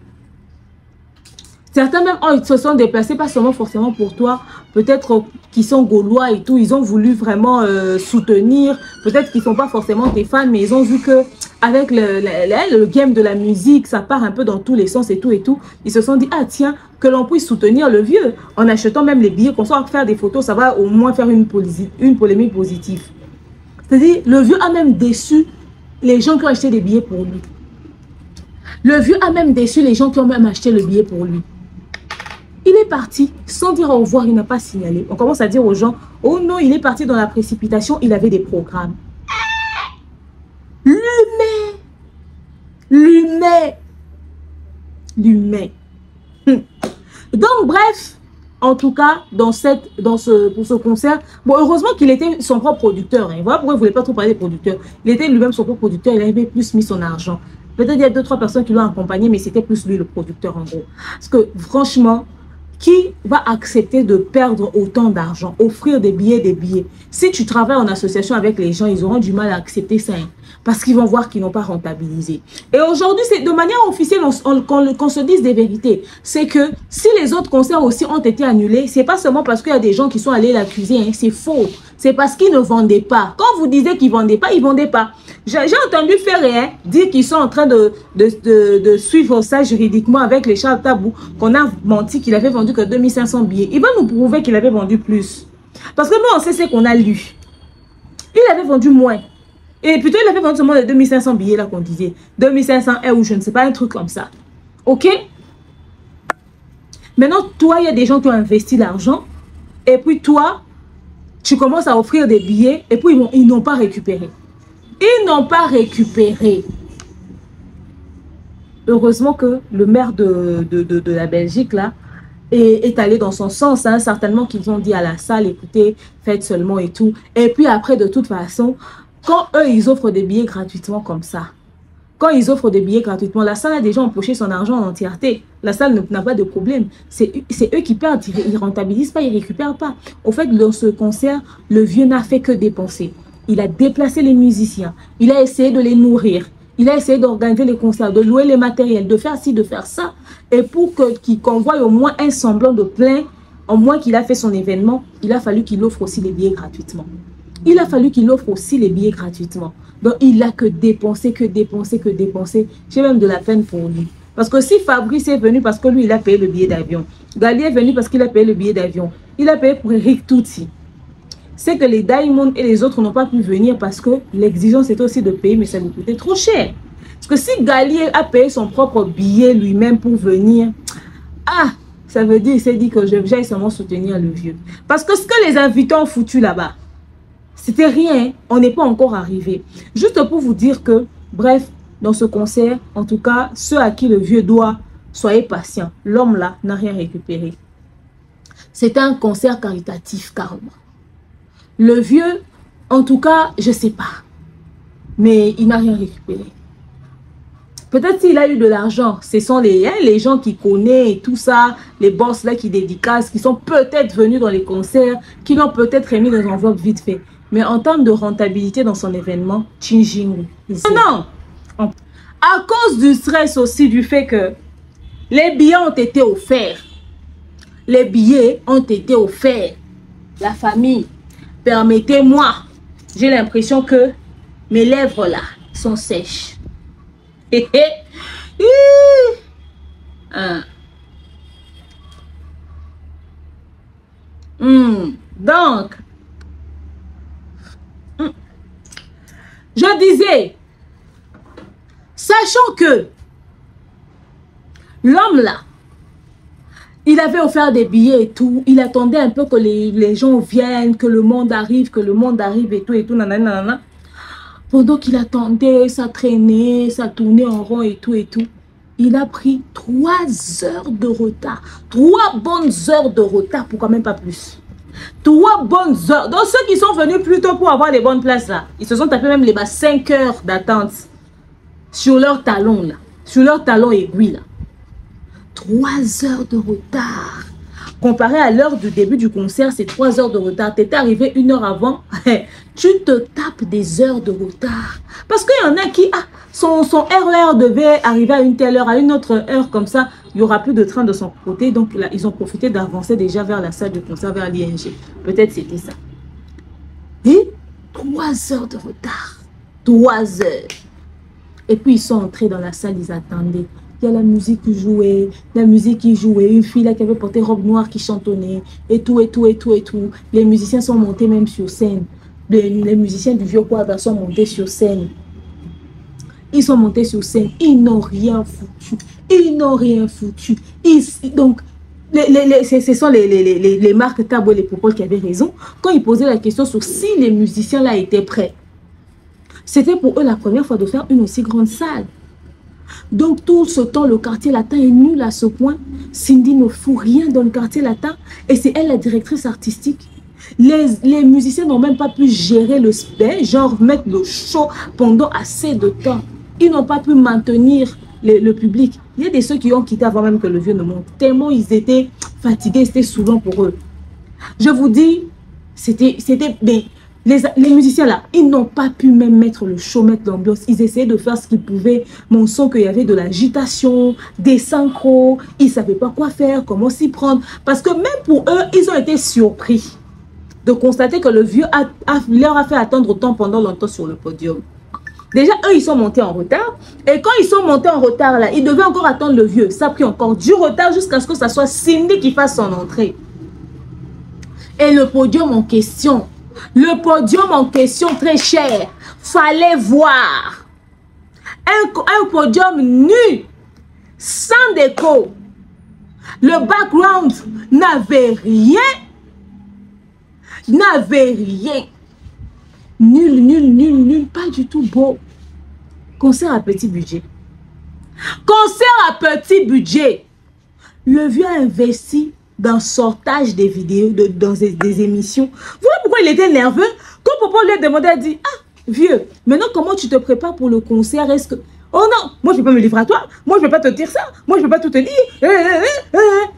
[SPEAKER 1] Certains même ils se sont déplacés pas seulement forcément pour toi, peut-être qu'ils sont gaulois et tout, ils ont voulu vraiment soutenir, peut-être qu'ils ne sont pas forcément tes fans, mais ils ont vu que avec le game de la musique, ça part un peu dans tous les sens et tout, ils se sont dit, ah tiens, que l'on puisse soutenir le vieux, en achetant même les billets, qu'on soit faire des photos, ça va au moins faire une polémique positive. C'est-à-dire, le vieux a même déçu les gens qui ont acheté des billets pour lui. Le vieux a même déçu les gens qui ont même acheté le billet pour lui. Il est parti sans dire au revoir, il n'a pas signalé. On commence à dire aux gens, oh non, il est parti dans la précipitation, il avait des programmes. L'humain. Donc bref, en tout cas, pour ce concert, bon, heureusement qu'il était son propre producteur. Hein. Voilà pourquoi il ne voulait pas trop parler des producteurs. Il était lui-même son propre producteur, il avait plus mis son argent. Peut-être il y a 2-3 personnes qui l'ont accompagné, mais c'était plus lui le producteur en gros. Parce que franchement, qui va accepter de perdre autant d'argent, offrir des billets? Si tu travailles en association avec les gens, ils auront du mal à accepter ça. Hein, parce qu'ils vont voir qu'ils n'ont pas rentabilisé. Et aujourd'hui, c'est de manière officielle qu'on se dise des vérités. C'est que si les autres concerts aussi ont été annulés, c'est pas seulement parce qu'il y a des gens qui sont allés l'accuser. Hein, c'est faux. C'est parce qu'ils ne vendaient pas. Quand vous disiez qu'ils ne vendaient pas, ils ne vendaient pas. J'ai entendu Ferré dire qu'ils sont en train de suivre ça juridiquement avec les Charles Tabou, qu'on a menti qu'il avait vendu que 2500 billets. Il va nous prouver qu'il avait vendu plus. Parce que nous, on sait ce qu'on a lu. Il avait vendu moins. Et plutôt, il avait vendu seulement les 2500 billets là qu'on disait. 2500 ou je ne sais pas, un truc comme ça. Ok? Maintenant, toi, il y a des gens qui ont investi l'argent. Et puis toi, tu commences à offrir des billets. Et puis, ils n'ont pas récupéré. Ils n'ont pas récupéré. Heureusement que le maire de la Belgique, là, est allé dans son sens. Hein. Certainement qu'ils ont dit à la salle, écoutez, faites seulement et tout. Et puis après, de toute façon, quand eux, ils offrent des billets gratuitement comme ça, quand ils offrent des billets gratuitement, la salle a déjà empoché son argent en entièreté. La salle n'a pas de problème. C'est eux qui perdent, ils ne rentabilisent pas, ils ne récupèrent pas. Au fait, dans ce concert, le vieux n'a fait que dépenser. Il a déplacé les musiciens. Il a essayé de les nourrir. Il a essayé d'organiser les concerts, de louer les matériels, de faire ci, de faire ça. Et pour qu'on voie au moins un semblant de plein, au moins qu'il a fait son événement, il a fallu qu'il offre aussi les billets gratuitement. Il a fallu qu'il offre aussi les billets gratuitement. Donc, il n'a que dépensé, que dépensé, que dépensé. J'ai même de la peine pour lui. Parce que si Fabrice est venu parce que lui, il a payé le billet d'avion. Gali est venu parce qu'il a payé le billet d'avion. Il a payé pour Eric Touti. C'est que les Diamond et les autres n'ont pas pu venir parce que l'exigence était aussi de payer, mais ça lui coûtait trop cher. Parce que si Gali a payé son propre billet lui-même pour venir, ah, ça veut dire, il s'est dit que j'aille seulement soutenir le vieux. Parce que ce que les invités ont foutu là-bas, c'était rien, on n'est pas encore arrivé. Juste pour vous dire que, bref, dans ce concert, en tout cas, ceux à qui le vieux doit, soyez patients. L'homme là n'a rien récupéré. C'était un concert caritatif, carrément. Le vieux, en tout cas, je ne sais pas. Mais il n'a rien récupéré. Peut-être s'il a eu de l'argent, ce sont les gens qui connaissent et tout ça, les boss là qui dédicacent, qui sont peut-être venus dans les concerts, qui l'ont peut-être remis dans une enveloppe vite fait. Mais en termes de rentabilité dans son événement, Tchinging. Non! À cause du stress aussi, du fait que les billets ont été offerts. Les billets ont été offerts. La famille, permettez-moi, j'ai l'impression que mes lèvres là sont sèches. Donc, je disais, sachant que l'homme là, il avait offert des billets et tout, il attendait un peu que les gens viennent, que le monde arrive et tout, nanana. Pendant qu'il attendait, ça traînait, ça tournait en rond et tout. Il a pris 3 heures de retard. 3 bonnes heures de retard, pourquoi même pas plus. 3 bonnes heures. Donc ceux qui sont venus plus tôt pour avoir les bonnes places là, ils se sont tapés même les 5 heures d'attente sur leur talon là, sur leur talon aiguille là. 3 heures de retard. Comparé à l'heure du début du concert, c'est 3 heures de retard. Tu étais arrivé 1 heure avant, tu te tapes des heures de retard. Parce qu'il y en a qui, son RER devait arriver à une telle heure, à une autre heure comme ça, il n'y aura plus de train de son côté. Donc là, ils ont profité d'avancer déjà vers la salle de concert, vers l'ING. Peut-être c'était ça. Et 3 heures de retard. 3 heures. Et puis ils sont entrés dans la salle, ils attendaient. Il y a la musique qui jouait, une fille là qui avait porté robe noire qui chantonnait, et tout. Les musiciens sont montés même sur scène. Les musiciens du vieux quadre sont montés sur scène. Ils sont montés sur scène, ils n'ont rien foutu. Donc, ce sont les marques Tabo et les Popol qui avaient raison. Quand ils posaient la question sur si les musiciens là étaient prêts, c'était pour eux la première fois de faire une aussi grande salle. Donc tout ce temps, le quartier latin est nul à ce point. Cindy ne fout rien dans le quartier latin. Et c'est elle la directrice artistique. Les musiciens n'ont même pas pu gérer le spectacle, genre mettre le show pendant assez de temps. Ils n'ont pas pu maintenir le public. Il y a des ceux qui ont quitté avant même que le vieux ne monte. Tellement ils étaient fatigués, c'était souvent pour eux. Je vous dis, c'était bien. Les musiciens là, ils n'ont pas pu même mettre le show, mettre l'ambiance. Ils essayaient de faire ce qu'ils pouvaient. Mon son qu'il y avait de l'agitation, des synchros. Ils ne savaient pas quoi faire, comment s'y prendre. Parce que même pour eux, ils ont été surpris de constater que le vieux leur a fait attendre autant pendant longtemps sur le podium. Déjà, eux, ils sont montés en retard. Et quand ils sont montés en retard là, ils devaient encore attendre le vieux. Ça a pris encore du retard jusqu'à ce que ça soit Cindy qui fasse son entrée. Et le podium en question... très cher, fallait voir un podium nu, sans déco. Le background n'avait rien. Nul, pas du tout beau. Concert à petit budget. Le vieux a investi dans le sortage des vidéos, dans des émissions. Voilà pourquoi il était nerveux. Quand papa lui a demandé, il a dit, vieux, maintenant comment tu te prépares pour le concert? Est-ce que... Oh non, moi je ne peux pas me livrer à toi. Moi je ne peux pas te dire ça. Moi je ne peux pas tout te dire.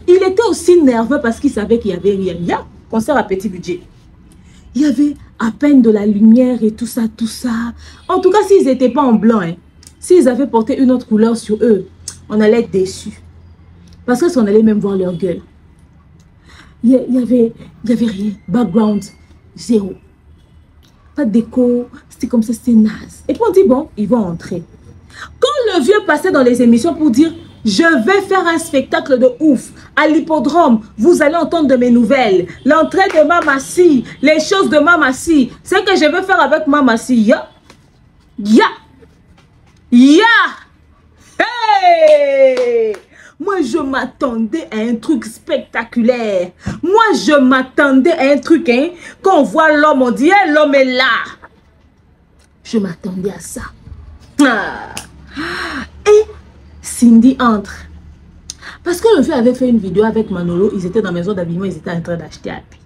[SPEAKER 1] Il était aussi nerveux parce qu'il savait qu'il y avait rien. Concert à petit budget. Il y avait à peine de la lumière et tout ça. En tout cas, s'ils n'étaient pas en blanc, s'ils avaient porté une autre couleur sur eux, on allait être déçus. Parce qu'on allait même voir leur gueule. Il y avait rien. Background, zéro. Pas de déco. C'était comme ça, c'était naze. Et puis on dit, bon, ils vont entrer. Quand le vieux passait dans les émissions pour dire, je vais faire un spectacle de ouf. À l'hippodrome, vous allez entendre de mes nouvelles. L'entrée de Mamassi, les choses de Mamassi. Ce que je vais faire avec Mamassi. Hey! Moi, je m'attendais à un truc spectaculaire. Moi, je m'attendais à un truc, quand on voit l'homme, on dit, hey, l'homme est là. Je m'attendais à ça. Et Cindy entre. Parce que le vieux avait fait une vidéo avec Manolo. Ils étaient dans la maison d'habillement, ils étaient en train d'acheter à pied.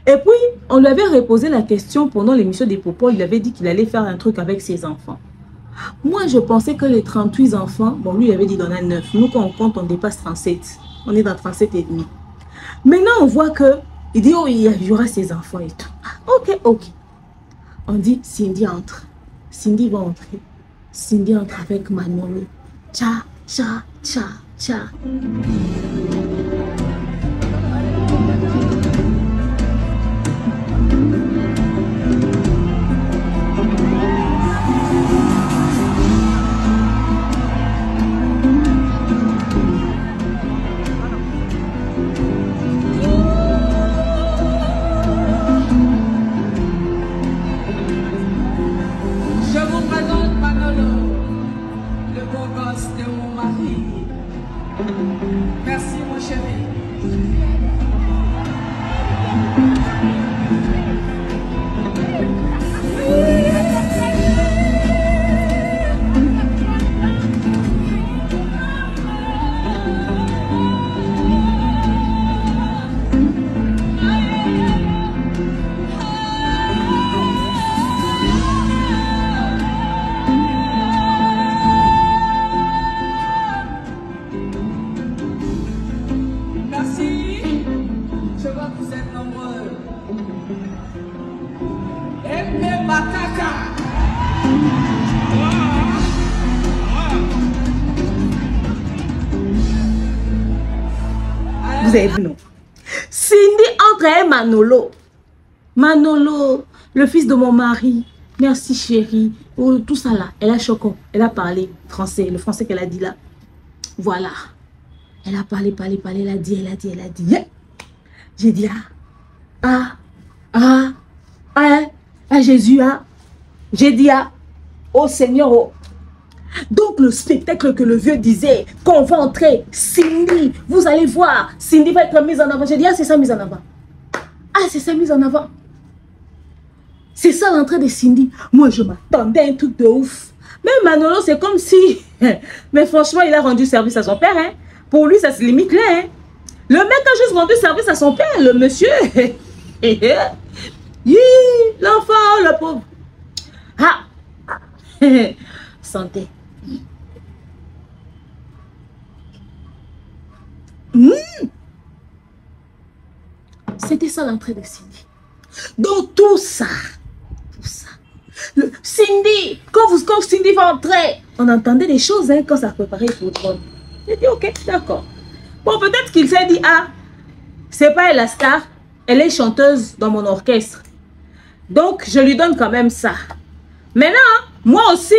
[SPEAKER 1] Et puis, on lui avait reposé la question pendant l'émission des Popol. Il avait dit qu'il allait faire un truc avec ses enfants. Moi, je pensais que les 38 enfants, bon, lui, il avait dit dans a 9. Nous, quand on compte, on dépasse 37. On est dans 37 et demi. Maintenant, on voit que, il dit, oh, il y aura ses enfants et tout. Ok. On dit, Cindy entre. Cindy va entrer. Cindy entre avec Manolo. Tcha. Vous avez vu, non? Cindy entre et Manolo. Manolo, le fils de mon mari. Merci chérie. Oh, tout ça là. Elle a choqué. Elle a parlé français. Le français qu'elle a dit là. Voilà. Elle a parlé. Elle a dit. Yeah. J'ai dit Jésus. J'ai dit oh Seigneur. Oh. Donc le spectacle que le vieux disait, qu'on va entrer, Cindy, vous allez voir, Cindy va être mise en avant. J'ai dit, c'est ça mise en avant. C'est ça mise en avant. C'est ça l'entrée de Cindy. Moi je m'attendais à un truc de ouf. Même Manolo c'est comme si, mais franchement il a rendu service à son père. Hein. Pour lui ça se limite là. Hein. Le mec a juste rendu service à son père, le monsieur. L'enfant, le pauvre. Santé. C'était ça l'entrée de Cindy. Donc tout ça. Cindy, quand Cindy va entrer, on entendait des choses hein, quand ça préparait pour le trône. J'ai dit ok, d'accord. Bon, peut-être qu'il s'est dit, c'est pas elle la star, elle est chanteuse dans mon orchestre. Donc je lui donne quand même ça. Maintenant, moi aussi,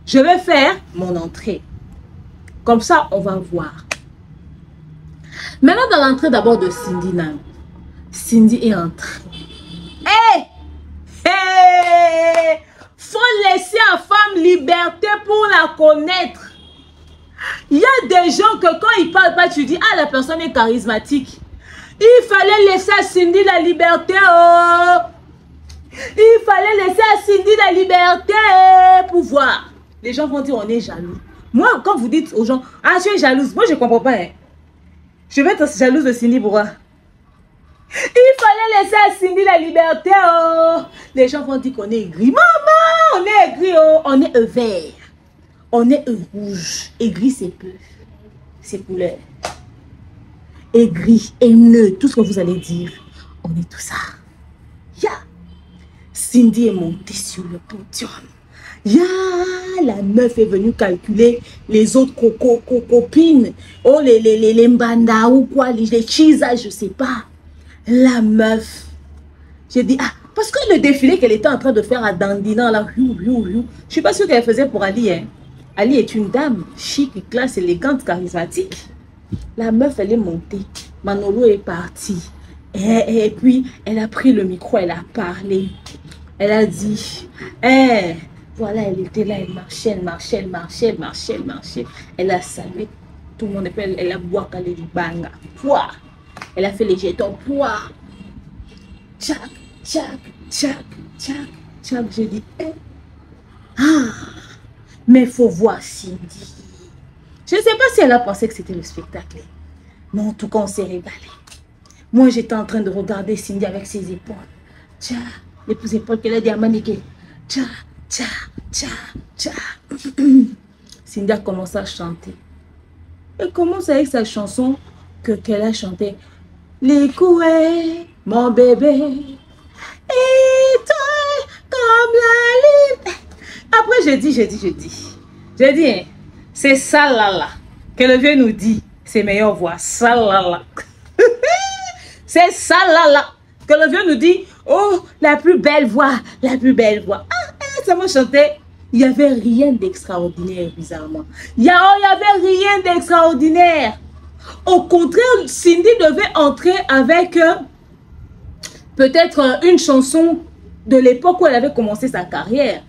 [SPEAKER 1] je vais faire mon entrée. Comme ça, on va voir. Maintenant, dans l'entrée d'abord de Cindy Nam. Cindy est entrée. Faut laisser la femme liberté pour la connaître. Il y a des gens que quand ils parlent pas, tu dis, la personne est charismatique. Il fallait laisser à Cindy la liberté. Il fallait laisser à Cindy la liberté pour voir. Les gens vont dire, on est jaloux. Moi, quand vous dites aux gens, tu es jalouse, moi je comprends pas. Hein. Je vais être jalouse de Cindy pour voir. Il fallait laisser à Cindy la liberté. Les gens vont dire qu'on est aigri. Maman, on est aigri. On est vert. On est rouge. Aigri, c'est peu. C'est couleur. Aigri, haineux, tout ce que vous allez dire. On est tout ça. Cindy est montée sur le podium. La meuf est venue calculer les autres copines. Les mbanda ou quoi, les chisa, je sais pas. La meuf. J'ai dit, parce que le défilé qu'elle était en train de faire à Dandina, là, je suis pas sûre qu'elle faisait pour Ali. Hein. Ali est une dame chic, classe, élégante, charismatique. La meuf, elle est montée. Manolo est parti. Et puis, elle a pris le micro, elle a parlé. Elle a dit, voilà, elle était là, elle marchait. Elle a salué tout le monde, elle a boit calé du banga. Pouah. Elle a fait les jetons, pouah. Tchac. J'ai dit, mais il faut voir Cindy. Je ne sais pas si elle a pensé que c'était le spectacle. Mais en tout cas, on s'est régalé. Moi, j'étais en train de regarder Cindy avec ses épaules. Tcha, les épaules qu'elle a dit à Maniké. Tcha. Cindy a commencé à chanter. Elle commence avec sa chanson qu'elle a chantée. Les couets, mon bébé, et toi comme la lune. Après, j'ai dit, c'est ça là, que le vieux nous dit, c'est meilleure voix, ça là. C'est ça là, que le vieux nous dit, oh, la plus belle voix. Ça m'a chanté. Il n'y avait rien d'extraordinaire, bizarrement. Il n'y avait rien d'extraordinaire. Au contraire, Cindy devait entrer avec peut-être une chanson de l'époque où elle avait commencé sa carrière.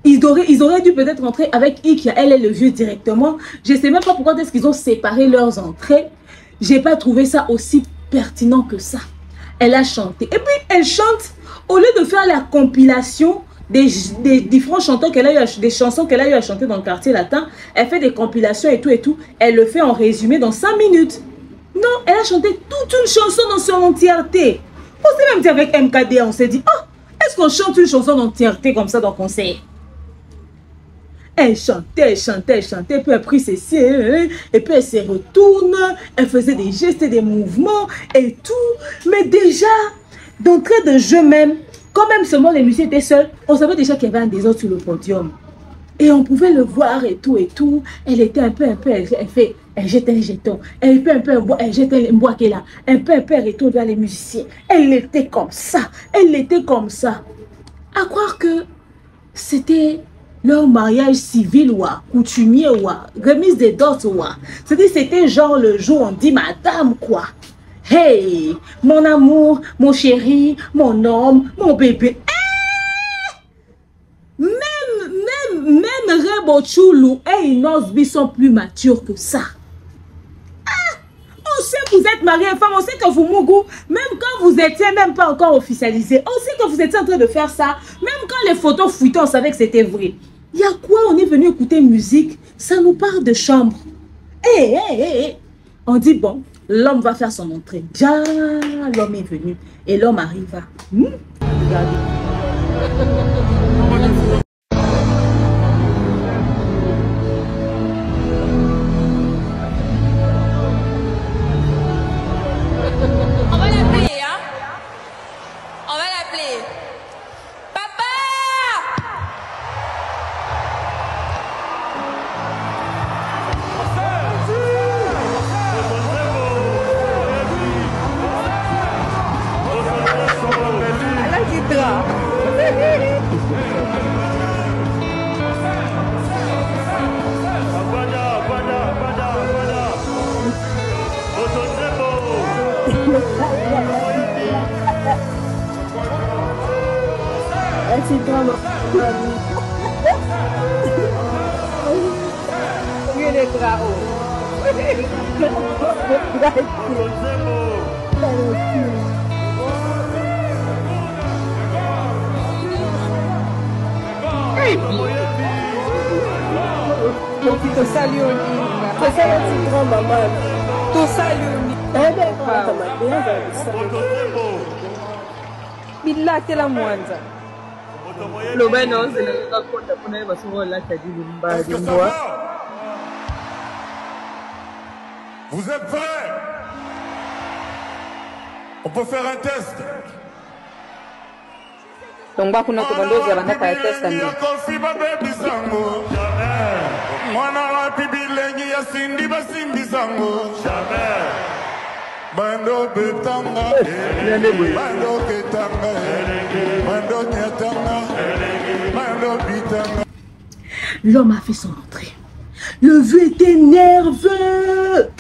[SPEAKER 1] Ils auraient dû peut-être entrer avec Ikia, elle et le vieux directement. Je ne sais même pas pourquoi est-ce qu'ils ont séparé leurs entrées. Je n'ai pas trouvé ça aussi pertinent que ça. Elle a chanté. Et puis, elle chante, au lieu de faire la compilation des différents chanteurs qu'elle a eu, des chansons qu'elle a eu à chanter dans le quartier latin, elle fait des compilations et tout. Elle le fait en résumé dans 5 minutes. Non, elle a chanté toute une chanson dans son entièreté. On s'est même dit avec MKD, on s'est dit, est-ce qu'on chante une chanson d'entièreté comme ça dans le concert? Elle chantait, puis elle prit ses cieux, et puis elle se retourne, elle faisait des gestes et des mouvements et tout. Mais déjà, d'entrée de jeu même, Quand même seulement les musiciens étaient seuls, on savait déjà qu'il y avait un désordre sur le podium. Et on pouvait le voir et tout et tout. Elle était un peu, elle jetait un jeton. Elle était un peu, elle jetait un bois qu'elle a. Un peu, et tout vers les musiciens. Elle était comme ça. Elle était comme ça. À croire que c'était leur mariage civil ou coutumier ou remise des dots ou. C'était genre le jour on dit madame quoi. Hey, mon amour, mon chéri, mon homme, mon bébé. Même Rebo Choulou et Inosbi sont plus matures que ça. On sait que vous êtes marié femme, on sait que vous Mougou, même quand vous étiez même pas encore officialisé, on sait que vous étiez en train de faire ça, même quand les photos fuitaient, on savait que c'était vrai. Il y a quoi? On est venu écouter musique, ça nous parle de chambre. On dit bon, l'homme va faire son entrée. Déjà, l'homme est venu et l'homme arriva. Regardez.
[SPEAKER 3] Vous êtes prêts? On peut faire un test.
[SPEAKER 5] Donc, bah, kuna kubandozi abanda ka test kandi.
[SPEAKER 3] Bando betanga, bando ketanga, bando nyatanga, bando bitanga.
[SPEAKER 1] L'homme a fait son entrée. Le vieux était nerveux.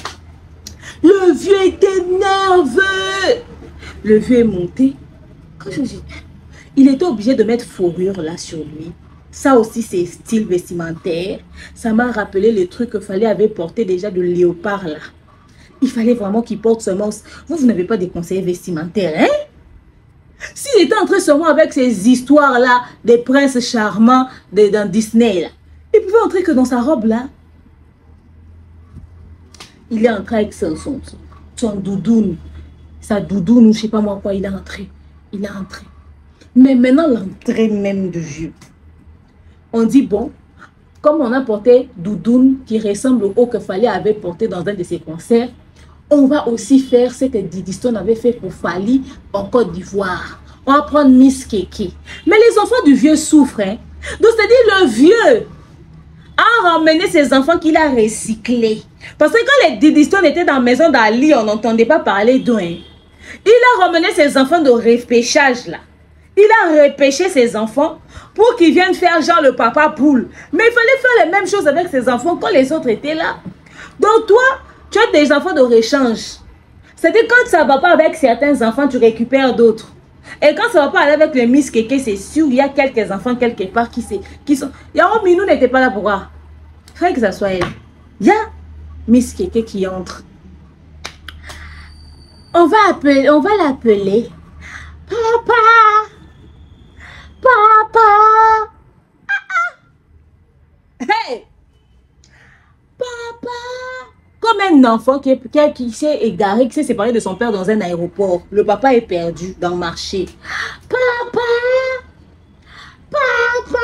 [SPEAKER 1] Le vieux était nerveux. Le vieux est monté. Quand je dis, il était obligé de mettre fourrure là sur lui. Ça aussi, c'est style vestimentaire. Ça m'a rappelé le truc que Fallait avait porté déjà de léopard là. Il fallait vraiment qu'il porte seulement... Vous n'avez pas des conseils vestimentaires, hein? S'il était entré seulement avec ces histoires-là, des princes charmants dans Disney, là, il pouvait entrer que dans sa robe, là. Il est entré avec son doudoune. Sa doudoune, ou je ne sais pas moi quoi, il est entré. Il est entré. Mais maintenant, l'entrée même de vieux. On dit, bon, comme on a porté doudoune qui ressemble au haut que Fally avait porté dans un de ses concerts, on va aussi faire cette Didiston avait fait pour Fally en Côte d'Ivoire. On va prendre Miss Kéké. Mais les enfants du vieux souffrent. Hein? Donc, c'est-à-dire le vieux a ramené ses enfants qu'il a recyclés. Parce que quand les Didiston étaient dans la maison d'Ali, on n'entendait pas parler d'eux. Hein? Il a ramené ses enfants de repêchage là. Il a repêché ses enfants pour qu'ils viennent faire genre le papa poule. Mais il fallait faire les mêmes choses avec ses enfants quand les autres étaient là. Donc toi, tu as des enfants de rechange. C'est-à-dire quand ça ne va pas avec certains enfants, tu récupères d'autres. Et quand ça ne va pas aller avec les Miss Kéké, c'est sûr, il y a quelques enfants quelque part qui sont... Yaro Minou n'était pas là pour voir. Il fallait que ça soit elle. Il y a Miss Kéké qui entre. On va l'appeler Papa. Papa. Hey. Papa. Comme un enfant qui s'est égaré, qui s'est séparé de son père dans un aéroport. Le papa est perdu dans le marché. Papa. Papa.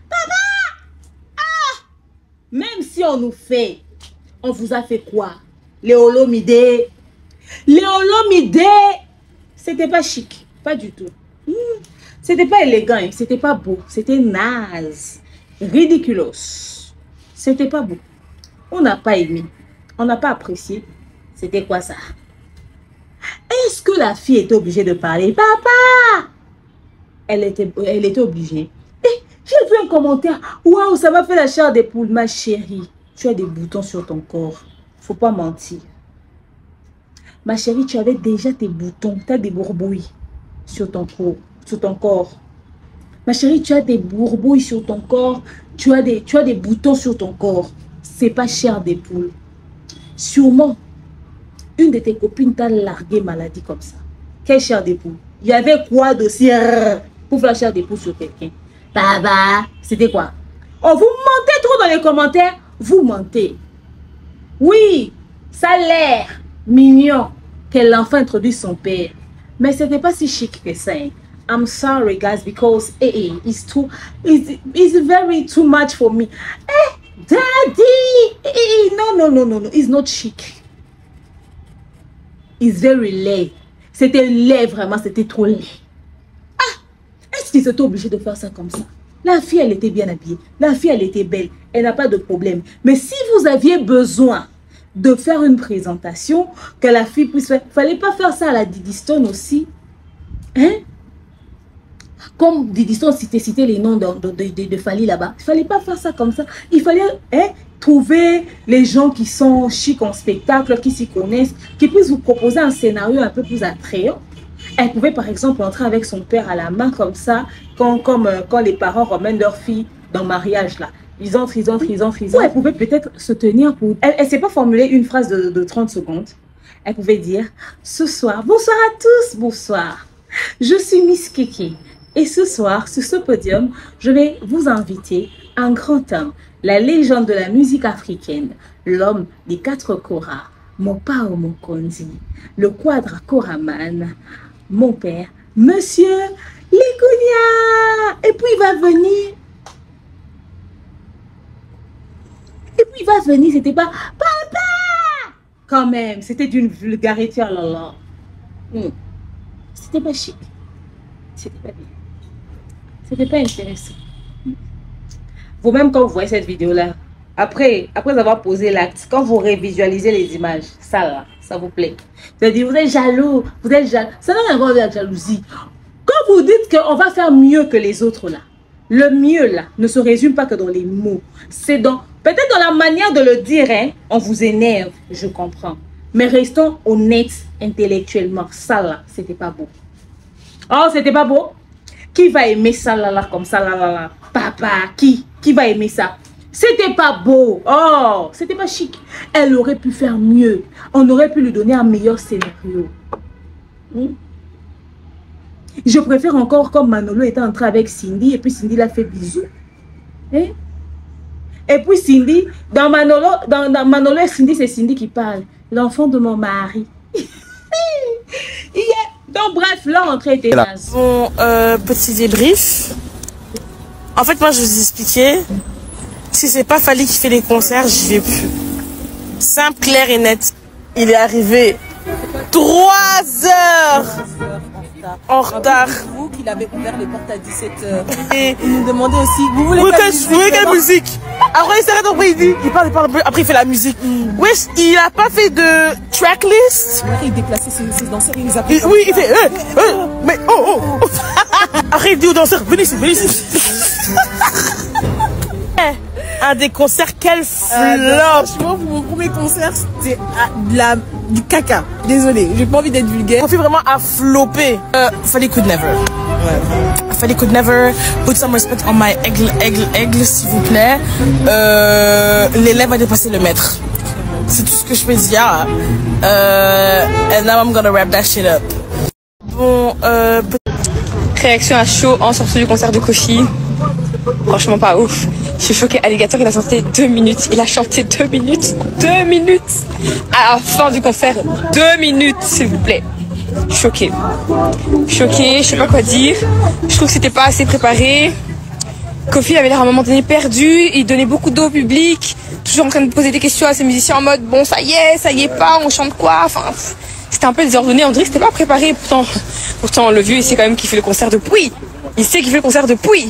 [SPEAKER 1] Papa. Ah. Même si on nous fait, on vous a fait quoi? Léolomide. Léolomide. C'était pas chic. Pas du tout. C'était pas élégant, c'était pas beau, c'était naze, ridiculos. C'était pas beau. On n'a pas aimé, on n'a pas apprécié. C'était quoi ça? Est-ce que la fille était obligée de parler? Papa! Elle était obligée. Et j'ai vu un commentaire. Waouh, ça m'a fait la chair des poules. Ma chérie, tu as des boutons sur ton corps. Faut pas mentir. Ma chérie, tu avais déjà tes boutons. Tu as des bourbouilles sur ton corps. Ma chérie, tu as des bourbouilles sur ton corps. Tu as des boutons sur ton corps. C'est pas chair des poules. Sûrement, une de tes copines t'a largué maladie comme ça. Quelle chair des poules? Il y avait quoi d'aussi pour faire la chair des poules sur quelqu'un? Baba, c'était quoi? Oh, vous mentez trop dans les commentaires. Vous mentez. Oui, ça a l'air mignon que l'enfant introduise son père. Mais ce n'était pas si chic que ça. I'm sorry, guys, because it's very too much for me. Daddy! No, it's not chic. It's very laid. C'était laid, vraiment, c'était trop laid. Est-ce qu'ils étaient obligés de faire ça comme ça? La fille, elle était bien habillée. La fille, elle était belle. Elle n'a pas de problème. Mais si vous aviez besoin de faire une présentation, que la fille puisse faire, il ne fallait pas faire ça à la Didi Stone aussi. Hein? Comme Didi Stone citait les noms de Fally là-bas. Il ne fallait pas faire ça comme ça. Il fallait trouver les gens qui sont chics en spectacle, qui s'y connaissent, qui puissent vous proposer un scénario un peu plus attrayant. Elle pouvait par exemple entrer avec son père à la main comme ça, quand les parents ramènent leur fille dans le mariage là. Ils entrent. Ou elle pouvait peut-être se tenir pour... Elle ne s'est pas formulé une phrase de 30 secondes. Elle pouvait dire, ce soir, bonsoir à tous, bonsoir. Je suis Miss Kiki. Et ce soir, sur ce podium, je vais vous inviter un grand homme, la légende de la musique africaine, l'homme des 4 koras, Mopao Mokonzi, le quadra koraman, mon père, Monsieur Likunia. Et puis il va venir. C'était pas papa. Quand même, c'était d'une vulgarité, oh là là. C'était pas chic. C'était pas bien. C'était pas intéressant. Vous-même, quand vous voyez cette vidéo-là, après avoir posé l'acte, quand vous révisualisez les images, ça là, ça vous plaît. Vous allez dire, vous êtes jaloux, Ça n'a rien à voir avec la jalousie. Quand vous dites qu'on va faire mieux que les autres là, le mieux là ne se résume pas que dans les mots. C'est peut-être dans la manière de le dire, hein, on vous énerve, je comprends. Mais restons honnêtes intellectuellement. Ça là, c'était pas beau. Oh, c'était pas beau? Qui va aimer ça là, comme ça là? Papa, qui va aimer ça? C'était pas beau. Oh, c'était pas chic. Elle aurait pu faire mieux. On aurait pu lui donner un meilleur scénario. Je préfère encore comme Manolo était entré avec Cindy et puis Cindy l'a fait bisou. Et puis Cindy, dans Manolo et Cindy, c'est Cindy qui parle. L'enfant de mon mari. Donc bref, leur entrée était naze.
[SPEAKER 4] Bon, petit débrief. En fait, moi, je vous expliquais. Si c'est pas Fally qui fait les concerts, j'y vais plus. Simple, clair et net. Il est arrivé 3 heures en retard.
[SPEAKER 8] Vous qu'il avait ouvert les portes à 17h. Et il nous demandait aussi, vous voulez
[SPEAKER 4] quelle musique? Après il s'arrête, après il parle, après il fait la musique. Wesh, il a pas fait de tracklist.
[SPEAKER 8] Il déplaçait ses danseurs, il les a
[SPEAKER 4] fait. Oui, il fait mais oh. Après il dit aux danseurs, venez ici. Un des concerts, quel flop!
[SPEAKER 8] Franchement, mon premier concert, c'était du caca. Désolé, j'ai pas envie d'être vulgaire.
[SPEAKER 4] On fait vraiment à flopper. Fally could never. Ouais. Fally could never. Put some respect on my aigle, s'il vous plaît. L'élève a dépassé le maître. C'est tout ce que je peux dire. And now I'm gonna wrap that shit up. Bon,
[SPEAKER 6] réaction à chaud en sortie du concert de Kofi. Franchement pas ouf. Je suis choquée. Alligator, il a chanté 2 minutes. Il a chanté 2 minutes. 2 minutes. À la fin du concert, 2 minutes, s'il vous plaît. Choquée. Choquée, je sais pas quoi dire. Je trouve que c'était pas assez préparé. Kofi avait l'air à un moment donné perdu. Il donnait beaucoup d'eau au public. Toujours en train de poser des questions à ses musiciens en mode bon, ça y est pas, on chante quoi? Enfin, C'était un peu désordonné, on dirait que c'était pas préparé. Pourtant, le vieux, il sait quand même qu'il fait le concert de Pouille. Il sait qu'il fait le concert de Pouille.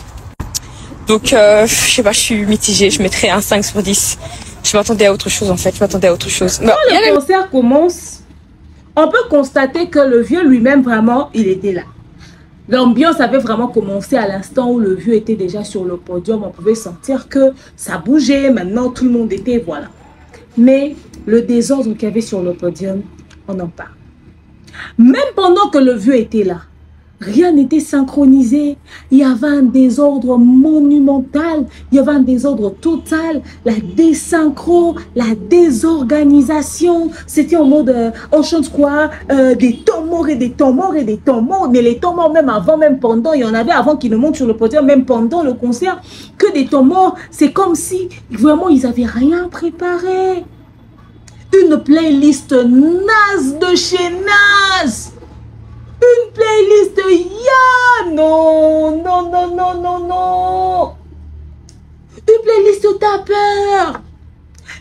[SPEAKER 6] Donc, je sais pas, je suis mitigée. Je mettrais un 5 sur 10. Je m'attendais à autre chose, en fait. Je m'attendais à autre chose.
[SPEAKER 1] Quand le concert commence, on peut constater que le vieux lui-même, vraiment, il était là. L'ambiance avait vraiment commencé à l'instant où le vieux était déjà sur le podium. On pouvait sentir que ça bougeait. Maintenant, tout le monde était, voilà. Mais le désordre qu'il y avait sur le podium, on en parle. Même pendant que le vieux était là, rien n'était synchronisé. Il y avait un désordre monumental. Il y avait un désordre total. La désynchro, la désorganisation. C'était en mode, on chante quoi? Des temps morts et des temps morts et des temps morts. Mais les temps morts, même avant, même pendant, il y en avait avant qu'ils ne montent sur le podium, même pendant le concert, que des temps morts. C'est comme si, vraiment, ils n'avaient rien préparé. Une playlist naze de chez naze. Une playlist non. Une playlist tapeur.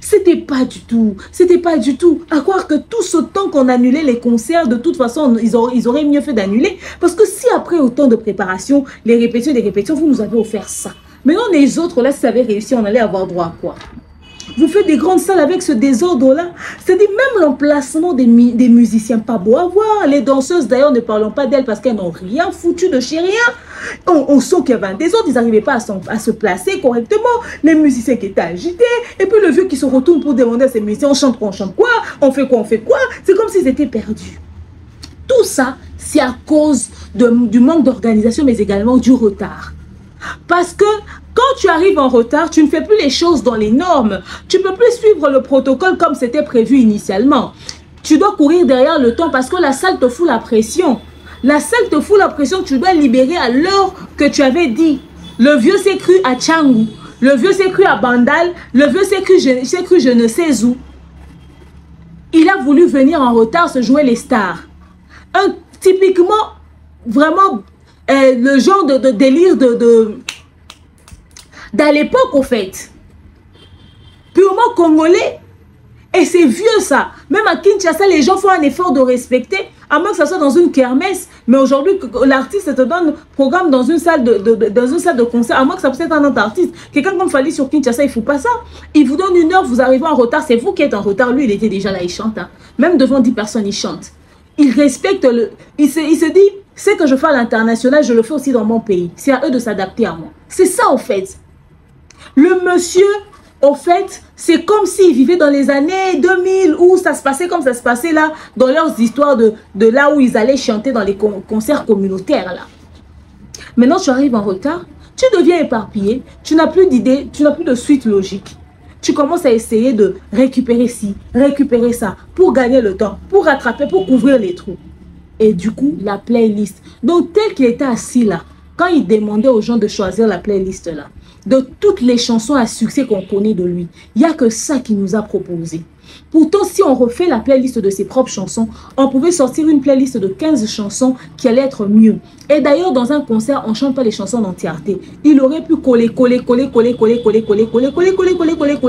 [SPEAKER 1] C'était pas du tout. À croire que tout ce temps qu'on annulait les concerts, de toute façon, ils auraient mieux fait d'annuler. Parce que si après autant de préparation, les répétitions, vous nous avez offert ça. Maintenant, les autres, là, si ça avait réussi, on allait avoir droit à quoi? Vous faites des grandes salles avec ce désordre-là. C'est-à-dire même l'emplacement des musiciens, pas beau à voir. Les danseuses, d'ailleurs, ne parlons pas d'elles parce qu'elles n'ont rien foutu de chez rien. On sent qu'il y avait un désordre. Ils n'arrivaient pas à se placer correctement. Les musiciens qui étaient agités. Et puis le vieux qui se retourne pour demander à ses musiciens, on chante quoi? On fait quoi? C'est comme s'ils étaient perdus. Tout ça, c'est à cause du manque d'organisation, mais également du retard. Parce que quand tu arrives en retard, tu ne fais plus les choses dans les normes. Tu ne peux plus suivre le protocole comme c'était prévu initialement. Tu dois courir derrière le temps parce que la salle te fout la pression. La salle te fout la pression que tu dois libérer à l'heure que tu avais dit. Le vieux s'est cru à Tchangou. Le vieux s'est cru à Bandal. Le vieux s'est cru je ne sais où. Il a voulu venir en retard se jouer les stars. Typiquement, vraiment, le genre de délire d'à l'époque, au fait, purement congolais. Et c'est vieux ça. Même à Kinshasa, les gens font un effort de respecter, à moins que ça soit dans une kermesse. Mais aujourd'hui, l'artiste te donne programme dans une salle de concert, à moins que ça puisse être un autre artiste. Quelqu'un comme Fally sur Kinshasa, il ne faut pas ça. Il vous donne 1 heure, vous arrivez en retard, c'est vous qui êtes en retard. Lui, il était déjà là, il chante. Hein. Même devant 10 personnes, il chante. Il respecte il se dit, c'est que je fais à l'international, je le fais aussi dans mon pays. C'est à eux de s'adapter à moi. C'est ça, au fait. Le monsieur, au fait, c'est comme s'il vivait dans les années 2000 où ça se passait comme ça se passait là, dans leurs histoires de là où ils allaient chanter dans les concerts communautaires là. Maintenant, tu arrives en retard, tu deviens éparpillé, tu n'as plus d'idée, tu n'as plus de suite logique. Tu commences à essayer de récupérer ci, récupérer ça, pour gagner le temps, pour rattraper, pour couvrir les trous. Et du coup, la playlist. Donc, tel qu'il était assis là, quand il demandait aux gens de choisir la playlist là, de toutes les chansons à succès qu'on connaît de lui, il n'y a que ça qu'il nous a proposé. Pourtant, si on refait la playlist de ses propres chansons, on pouvait sortir une playlist de 15 chansons qui allait être mieux. Et d'ailleurs, dans un concert, on ne chante pas les chansons en entièreté. Il aurait pu coller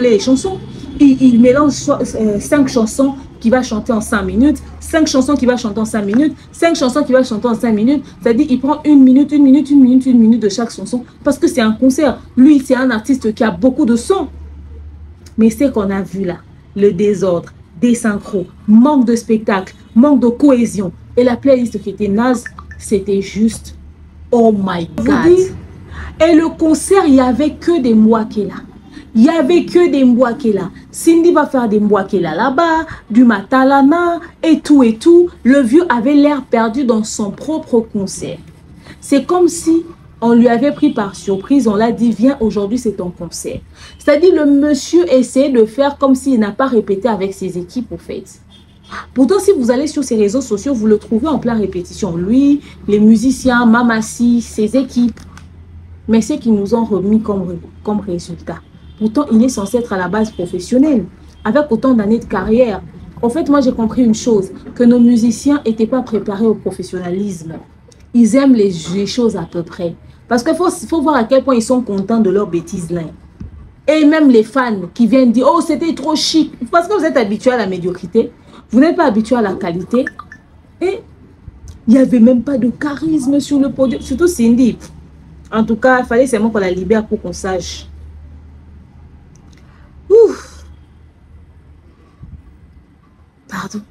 [SPEAKER 1] les chansons. Il mélange 5 chansons qui va chanter en 5 minutes, 5 chansons qui va chanter en 5 minutes, 5 chansons qui va chanter en 5 minutes. C'est-à-dire, il prend 1 minute de chaque chanson. Parce que c'est un concert. Lui, c'est un artiste qui a beaucoup de sons. Mais c'est qu'on a vu là. Le désordre, des synchros, manque de spectacle, manque de cohésion. Et la playlist qui était naze, c'était juste oh my God. Et le concert, il n'y avait que des Mwakela. Il n'y avait que des Mwakela. Cindy va faire des Mwakela là-bas, du Matalana et tout et tout. Le vieux avait l'air perdu dans son propre concert. C'est comme si on lui avait pris par surprise, on l'a dit, viens, aujourd'hui c'est ton concert. C'est-à-dire le monsieur essayait de faire comme s'il n'a pas répété avec ses équipes au fait. Pourtant, si vous allez sur ses réseaux sociaux, vous le trouvez en pleine répétition. Lui, les musiciens, Mamassi, ses équipes. Mais c'est qu'ils nous ont remis comme résultat. Pourtant, il est censé être à la base professionnelle, avec autant d'années de carrière. En fait, moi j'ai compris une chose, que nos musiciens n'étaient pas préparés au professionnalisme. Ils aiment les choses à peu près. Parce qu'il faut voir à quel point ils sont contents de leurs bêtises là. Et même les fans qui viennent dire, oh c'était trop chic. Parce que vous êtes habitués à la médiocrité. Vous n'êtes pas habitués à la qualité. Et il n'y avait même pas de charisme sur le podium. Surtout Cindy. En tout cas, il fallait seulement qu'on la libère pour qu'on sache. Ouf. Pardon.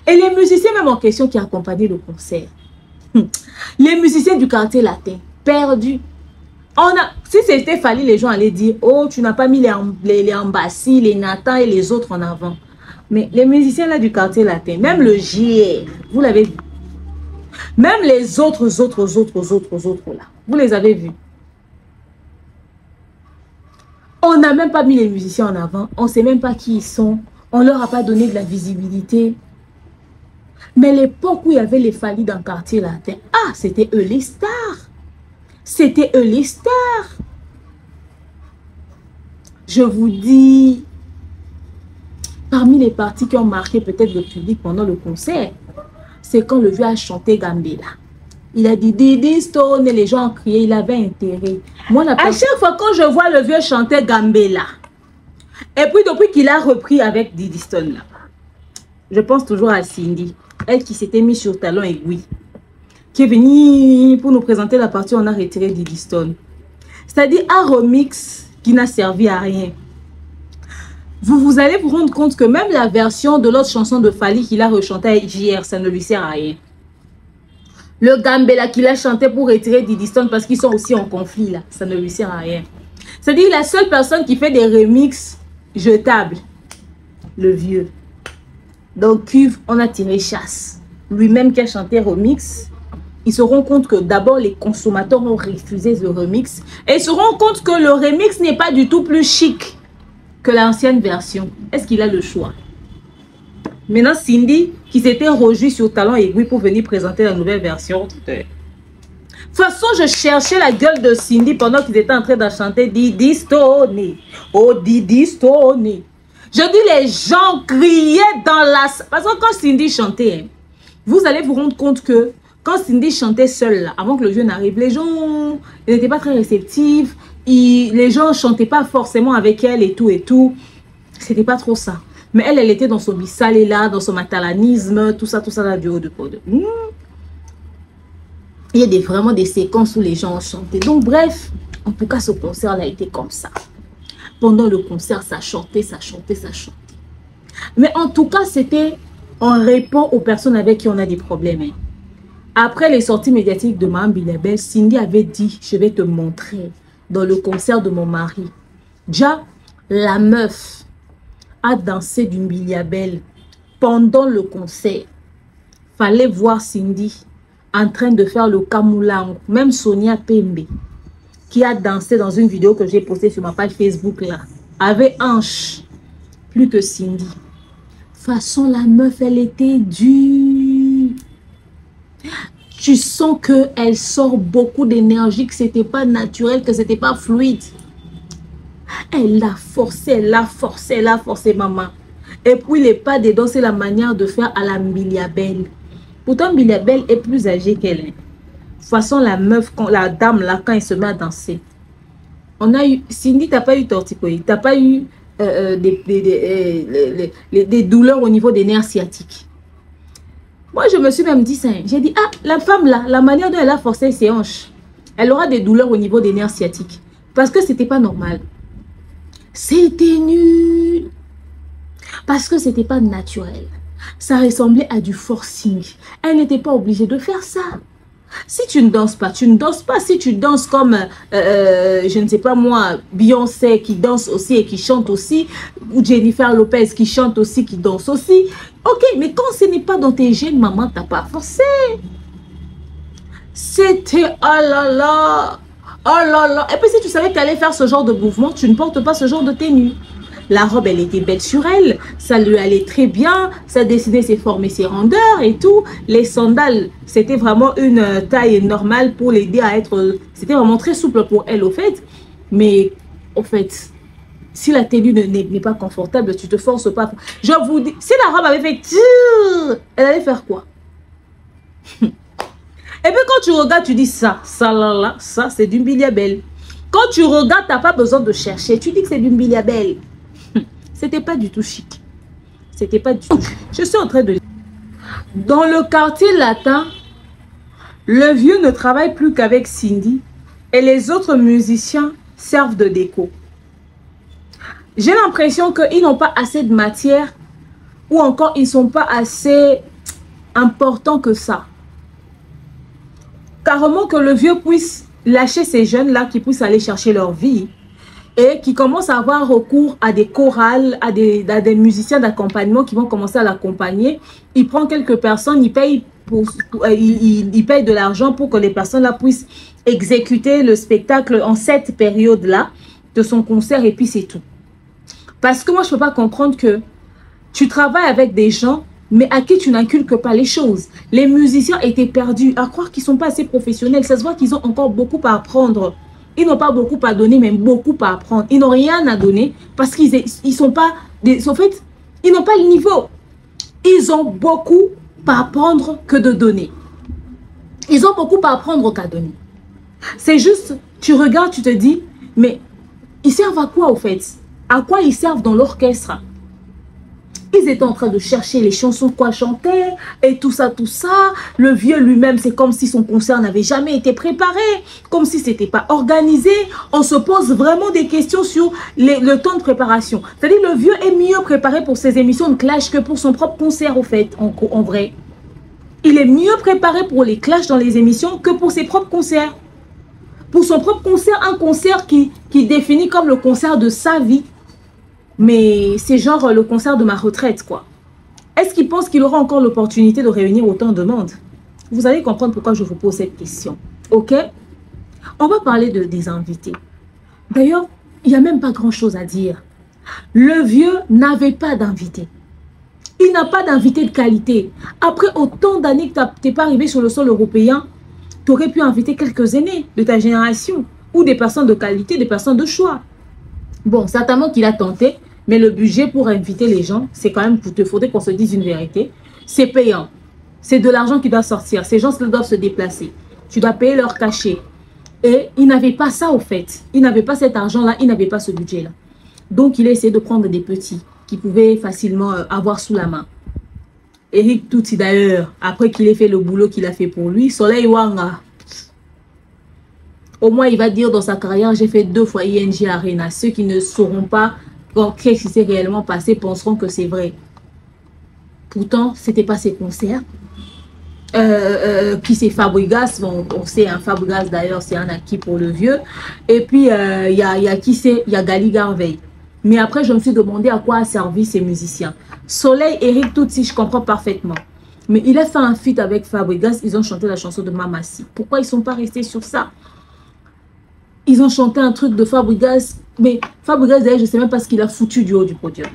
[SPEAKER 1] Et les musiciens même en question qui accompagnaient le concert. Les musiciens du quartier latin, perdus. Si c'était Fally, les gens allaient dire, oh, tu n'as pas mis les Ambassi, les Nathan et les autres en avant. Mais les musiciens là du quartier latin, même le JR, vous l'avez vu. Même les autres là, vous les avez vus. On n'a même pas mis les musiciens en avant. On ne sait même pas qui ils sont. On ne leur a pas donné de la visibilité. Mais l'époque où il y avait les Fally dans le quartier latin, ah, c'était eux les stars. C'était eux les stars. Je vous dis, parmi les parties qui ont marqué peut-être le public pendant le concert, c'est quand le vieux a chanté Gambela. Il a dit Didi Stone et les gens ont crié, il avait intérêt. Moi, à chaque fois quand je vois le vieux chanter Gambela, et puis depuis qu'il a repris avec Didi Stone là, je pense toujours à Cindy, elle qui s'était mise sur talon aiguille, qui est venue pour nous présenter la partie où on a retiré Didi Stone. C'est-à-dire un remix qui n'a servi à rien. Vous allez vous rendre compte que même la version de l'autre chanson de Fally qu'il a rechantée avec JR, ça ne lui sert à rien. Le Gambela qu'il a chanté pour retirer Didi Stone parce qu'ils sont aussi en conflit là, ça ne lui sert à rien. C'est-à-dire la seule personne qui fait des remixes jetables, le vieux. Donc Cuve, on a tiré chasse. Lui-même qui a chanté remix, ils se rendent compte que d'abord les consommateurs ont refusé le remix et ils se rendent compte que le remix n'est pas du tout plus chic que l'ancienne version. Est-ce qu'il a le choix? Maintenant, Cindy, qui s'était rejouie sur talon aiguille pour venir présenter la nouvelle version. De toute façon, je cherchais la gueule de Cindy pendant qu'ils étaient en train de chanter Didi Stone. Oh, Didi Stone. Je dis, les gens criaient dans la... Parce que quand Cindy chantait, vous allez vous rendre compte que quand Cindy chantait seule, là, avant que le vieux n'arrive, les gens n'étaient pas très réceptifs. Les gens ne chantaient pas forcément avec elle et tout. C'était pas trop ça. Mais elle était dans son bissalé là, dans son matalanisme, tout ça là du haut de podium. Il y a vraiment des séquences où les gens ont chanté. Donc bref, en tout cas ce concert là a été comme ça. Pendant le concert, ça chantait. Mais en tout cas, c'était en répond aux personnes avec qui on a des problèmes. Hein. Après les sorties médiatiques de Mme Bilabel, Cindy avait dit, je vais te montrer dans le concert de mon mari. Déjà, la meuf a dansé d'une Bilabel pendant le concert. Fallait voir Cindy en train de faire le kamoulang. Même Sonia Pembe, qui a dansé dans une vidéo que j'ai postée sur ma page Facebook là, avait hanche plus que Cindy. De toute façon, la meuf, elle était dure. Tu sens qu'elle sort beaucoup d'énergie, que c'était pas naturel, que c'était pas fluide. Elle l'a forcé, maman. Et puis les pas dedans, c'est la manière de faire à la Bilabel. Pourtant, Bilabel est plus âgée qu'elle. De toute façon, la meuf, la dame là, quand elle se met à danser, on a eu, Cindy, t'as pas eu torticoïde, t'as pas eu des douleurs au niveau des nerfs sciatiques. Moi, je me suis même dit ça. J'ai dit, ah, la femme là, la manière dont elle a forcé ses hanches, elle aura des douleurs au niveau des nerfs sciatiques. Parce que c'était pas normal. C'était nul. Parce que c'était pas naturel. Ça ressemblait à du forcing. Elle n'était pas obligée de faire ça. Si tu ne danses pas, tu ne danses pas. Si tu danses comme, je ne sais pas moi, Beyoncé qui danse aussi et qui chante aussi, ou Jennifer Lopez qui chante aussi, qui danse aussi. Ok, mais quand ce n'est pas dans tes gènes, maman, t'as pas forcé. C'était, oh là là, oh là là. Et puis si tu savais que tu allais faire ce genre de mouvement, tu ne portes pas ce genre de tenue. La robe, elle était belle sur elle. Ça lui allait très bien. Ça dessinait ses formes et ses rondeurs et tout. Les sandales, c'était vraiment une taille normale pour l'aider à être... C'était vraiment très souple pour elle, au fait. Mais, au fait, si la tenue n'est pas confortable, tu te forces pas. Je vous dis, si la robe avait fait... Elle allait faire quoi? Et puis quand tu regardes, tu dis ça là, ça, c'est d'une Bilabel. Quand tu regardes, tu n'as pas besoin de chercher. Tu dis que c'est d'une Bilabel. C'était pas du tout chic. C'était pas du tout chic. Je suis en train de... Dans le quartier latin, le vieux ne travaille plus qu'avec Cindy et les autres musiciens servent de déco. J'ai l'impression qu'ils n'ont pas assez de matière ou encore ils ne sont pas assez importants que ça. Carrément que le vieux puisse lâcher ces jeunes-là qui puissent aller chercher leur vie et qui commencent à avoir recours à des chorales, à des musiciens d'accompagnement qui vont commencer à l'accompagner. Il prend quelques personnes, il paye de l'argent pour que les personnes-là puissent exécuter le spectacle en cette période-là de son concert et puis c'est tout. Parce que moi, je ne peux pas comprendre que tu travailles avec des gens mais à qui tu n'inculques pas les choses. Les musiciens étaient perdus, à croire qu'ils ne sont pas assez professionnels. Ça se voit qu'ils ont encore beaucoup à apprendre. Ils n'ont pas beaucoup à donner, mais beaucoup à apprendre. Ils n'ont rien à donner parce qu'ils sont pas... En fait, ils n'ont pas le niveau. Ils ont beaucoup à apprendre que de donner. Ils ont beaucoup à apprendre qu'à donner. C'est juste, tu regardes, tu te dis, mais ils servent à quoi au fait? À quoi ils servent dans l'orchestre? Ils étaient en train de chercher les chansons quoi chanter et tout ça, tout ça. Le vieux lui-même, c'est comme si son concert n'avait jamais été préparé, comme si ce n'était pas organisé. On se pose vraiment des questions sur le temps de préparation. C'est-à-dire le vieux est mieux préparé pour ses émissions de clash que pour son propre concert, au fait, en vrai. Il est mieux préparé pour les clashs dans les émissions que pour ses propres concerts. Pour son propre concert, un concert qui définit comme le concert de sa vie. Mais c'est genre le concert de ma retraite, quoi. Est-ce qu'il pense qu'il aura encore l'opportunité de réunir autant de monde? Vous allez comprendre pourquoi je vous pose cette question. Ok? On va parler des invités. D'ailleurs, il n'y a même pas grand-chose à dire. Le vieux n'avait pas d'invité. Il n'a pas d'invité de qualité. Après autant d'années que tu n'es pas arrivé sur le sol européen, tu aurais pu inviter quelques aînés de ta génération ou des personnes de qualité, des personnes de choix. Bon, certainement qu'il a tenté. Mais le budget pour inviter les gens, c'est quand même, il faudrait qu'on se dise une vérité, c'est payant. C'est de l'argent qui doit sortir. Ces gens doivent se déplacer. Tu dois payer leur cachet. Et il n'avait pas ça au fait. Il n'avait pas cet argent-là, il n'avait pas ce budget-là. Donc il a essayé de prendre des petits qui pouvaient facilement avoir sous la main. Eric Touti d'ailleurs, après qu'il ait fait le boulot qu'il a fait pour lui, Soleil Wanga. Au moins il va dire dans sa carrière, j'ai fait 2 fois ING Arena. Ceux qui ne sauront pas qu'est-ce qui s'est réellement passé penseront que c'est vrai. Pourtant, ce n'était pas ses concerts. Qui c'est Fabregas, on sait, un Fabregas d'ailleurs, c'est un acquis pour le vieux. Et puis, il y a qui c'est, il y a Gali Garvey. Mais après, je me suis demandé à quoi a servi ces musiciens. Soleil, Eric Touti, je comprends parfaitement. Mais il a fait un feat avec Fabregas, ils ont chanté la chanson de Mamassi. Pourquoi ils ne sont pas restés sur ça? Ils ont chanté un truc de Fabregas. Mais Fabregas, d'ailleurs, je ne sais même pas ce qu'il a foutu du haut du podium.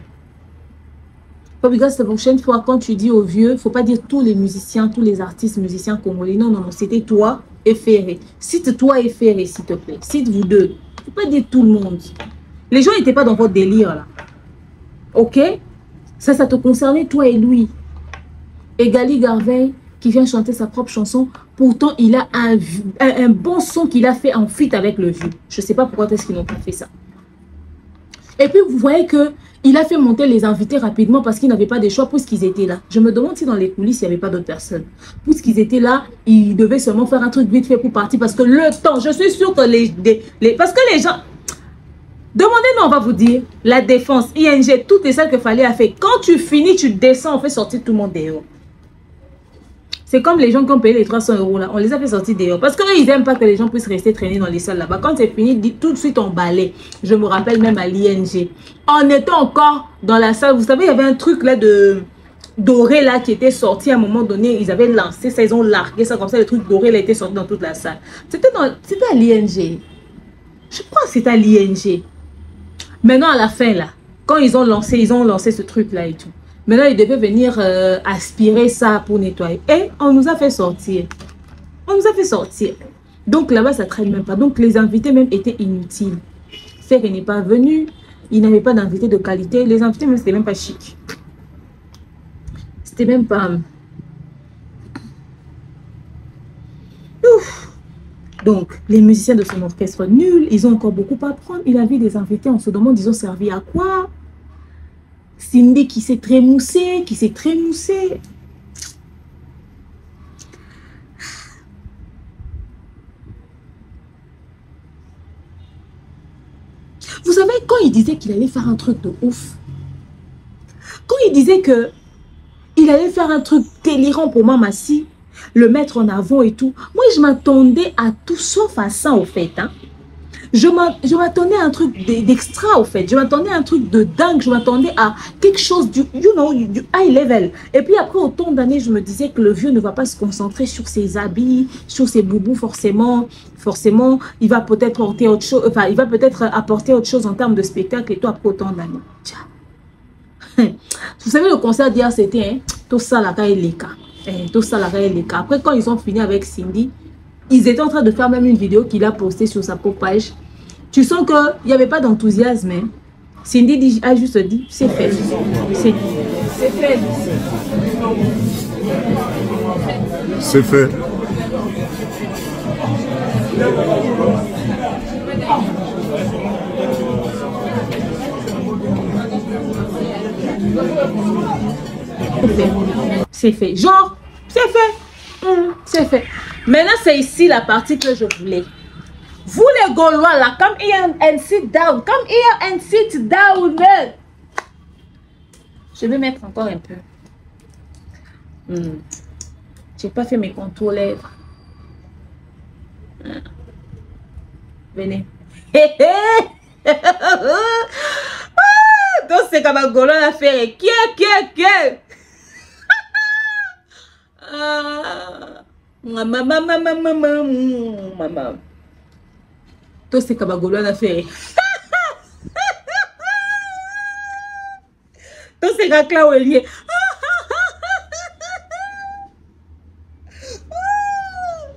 [SPEAKER 1] Fabregas, la prochaine fois, quand tu dis aux vieux, il ne faut pas dire tous les musiciens, tous les artistes musiciens congolais. Non, non, non, c'était toi et Ferré. Cite toi et Ferré, s'il te plaît. Cite vous deux. Il ne faut pas dire tout le monde. Les gens n'étaient pas dans votre délire, là. Ok? Ça te concernait, toi et lui. Et Gali Garvey, qui vient chanter sa propre chanson. Pourtant, il a un bon son qu'il a fait en feat avec le vieux. Je ne sais pas pourquoi est-ce qu'ils n'ont pas fait ça. Et puis, vous voyez qu'il a fait monter les invités rapidement parce qu'il n'avait pas de choix puisqu'ils étaient là. Je me demande si dans les coulisses, il n'y avait pas d'autres personnes. Puisqu'ils étaient là, ils devaient seulement faire un truc vite fait pour partir parce que le temps, je suis sûre que parce que les gens... Demandez-nous, on va vous dire, la défense, ING, toutes les salles qu'il fallait faire. Quand tu finis, tu descends, on fait sortir tout le monde dehors. C'est comme les gens qui ont payé les 300 € là. On les a fait sortir dehors. Parce qu'ils n'aiment pas que les gens puissent rester traîner dans les salles là-bas. Quand c'est fini, tout de suite on balaie. Je me rappelle même à l'ING. En étant encore dans la salle, vous savez, il y avait un truc là de doré là qui était sorti à un moment donné. Ils avaient lancé ça, ils ont largué ça comme ça. Le truc doré là était sorti dans toute la salle. C'était à l'ING. Je crois que c'était à l'ING. Maintenant à la fin là, quand ils ont lancé ce truc là et tout. Maintenant, ils devaient venir aspirer ça pour nettoyer. Et on nous a fait sortir. On nous a fait sortir. Donc là-bas, ça ne traîne même pas. Donc les invités même étaient inutiles. Ferré n'est pas venu. Il n'avait pas d'invités de qualité. Les invités même, c'était même pas chic. C'était même pas... Ouf. Donc, les musiciens de son orchestre nuls, ils ont encore beaucoup à apprendre. Il a vu des invités, on se demande, ils ont servi à quoi? Cindy qui s'est trémoussée, Vous savez, quand il disait qu'il allait faire un truc de ouf, quand il disait que il allait faire un truc délirant pour Mamassi, le mettre en avant et tout, moi je m'attendais à tout sauf à ça au fait. Hein. Je m'attendais à un truc d'extra au fait. Je m'attendais à un truc de dingue. Je m'attendais à quelque chose du high level. Et puis après autant d'années, je me disais que le vieux ne va pas se concentrer sur ses habits, sur ses boubous forcément. Forcément, il va peut-être porter autre chose. Enfin, il va peut-être apporter autre chose en termes de spectacle et tout après autant d'années. Vous savez, le concert d'hier, c'était tout ça la caille les cas. Tout ça la caille les cas. Après, quand ils ont fini avec Cindy, ils étaient en train de faire même une vidéo qu'il a postée sur sa propre page. Tu sens qu'il n'y avait pas d'enthousiasme. Hein. Cindy a juste dit, c'est fait. C'est fait.
[SPEAKER 3] C'est fait.
[SPEAKER 1] C'est fait. Genre, c'est fait. C'est fait. Maintenant, c'est ici la partie que je voulais. Vous les Gaulois là, come here and sit down. Come here and sit down. Je vais mettre encore un peu. J'ai pas fait mes contours lèvres. Venez. Donc c'est comme un Gaulois à faire. Maman. Toi, c'est Kabagolo à faire. Toi, c'est Gakla Ouelier.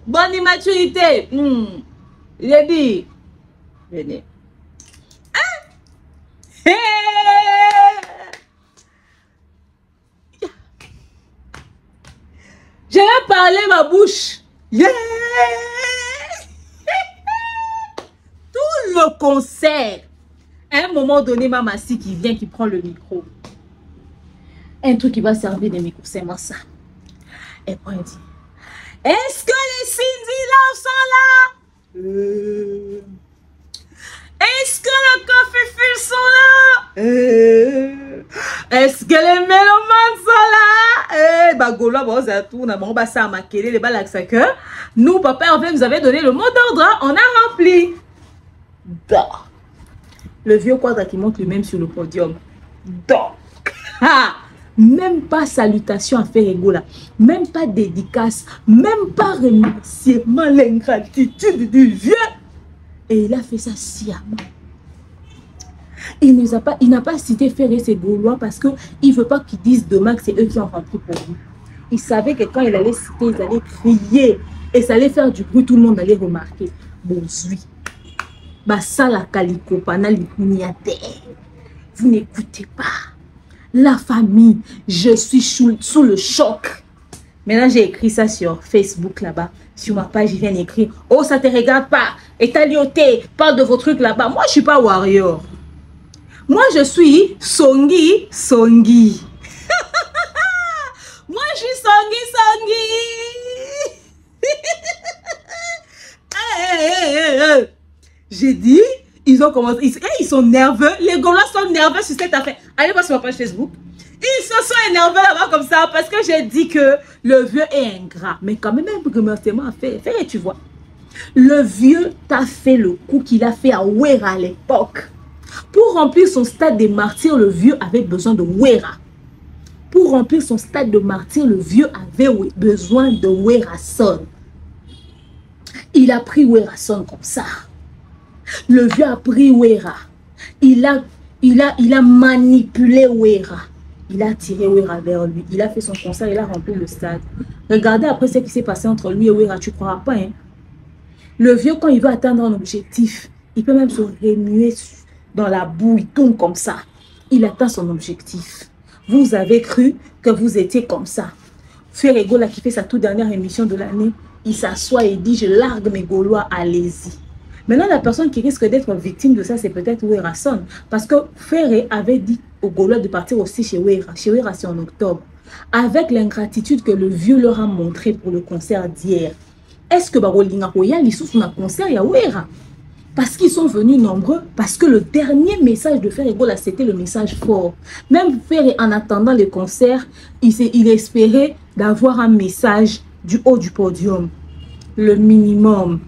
[SPEAKER 1] Bonne immaturité. J'ai dit. Venez. Je vais parler ma bouche. Yeah! Tout le concert. À un moment donné, Mamassi qui vient, qui prend le micro. Un truc qui va servir de micro, c'est moi ça. Et puis elle dit, est-ce que les Cindy Love sont là? Est-ce que le Coffee Fil sont là? Est-ce que les mélomanes sont là? Bagolo, bon, c'est tout. On a bon, bah, ça a maquillé les balles à que nous, papa, en fait, nous avait donné le mot d'ordre. On a rempli. Dors. Le vieux quadra qui monte lui-même sur le podium. Dors. Même pas salutation à Ferrego là. Même pas dédicace. Même pas remerciement, l'ingratitude du vieux. Et il a fait ça sciemment. Il n'a pas cité Ferré ses Gaulois parce qu'il ne veut pas qu'ils disent demain que c'est eux qui ont rempli pour lui. Il savait que quand il allait citer, ils allaient crier. Et ça allait faire du bruit, tout le monde allait remarquer. Bon, oui. Bah, ça, la calico, vous n'écoutez pas. La famille, je suis sous le choc. Maintenant, j'ai écrit ça sur Facebook là-bas. Sur ma page, ils viennent écrire. Oh, ça te regarde pas. Et Talioté, parle de vos trucs là-bas. Moi, je suis pas warrior. Moi, je suis Songi. Moi, je suis Songi. J'ai dit, ils ont commencé. Ils sont nerveux. Les Gaulois sont nerveux sur cette affaire. Allez voir sur ma page Facebook. Ils se sont énervés là-bas comme ça parce que j'ai dit que le vieux est ingrat. Mais quand même, un remerciement à faire. Tu vois. Le vieux t'a fait le coup qu'il a fait à Wera à l'époque. Pour remplir son stade de martyr, le vieux avait besoin de Wera. Pour remplir son stade de martyr, le vieux avait besoin de Werason. Il a pris Werason comme ça. Le vieux a pris Wera. Il a manipulé Wera. Il a tiré Wera vers lui. Il a fait son concert, il a rempli le stade. Regardez après ce qui s'est passé entre lui et Wera, tu ne croiras pas. Hein? Le vieux, quand il veut atteindre un objectif, il peut même se remuer dans la boue, il tourne comme ça. Il atteint son objectif. Vous avez cru que vous étiez comme ça. Ferrego, là, qui fait sa toute dernière émission de l'année, il s'assoit et dit, je largue mes Gaulois, allez-y. Maintenant, la personne qui risque d'être victime de ça, c'est peut-être Werason. Parce que Ferré avait dit aux Gaulois de partir aussi chez Wera. Chez Wera, c'est en octobre. Avec l'ingratitude que le vieux leur a montré pour le concert d'hier. Est-ce que Barolinga Royal, ils sont sur un concert, il y a Wera? Parce qu'ils sont venus nombreux, parce que le dernier message de Frère Egola, c'était le message fort. Même Frère, en attendant le concert, il espérait d'avoir un message du haut du podium. Le minimum.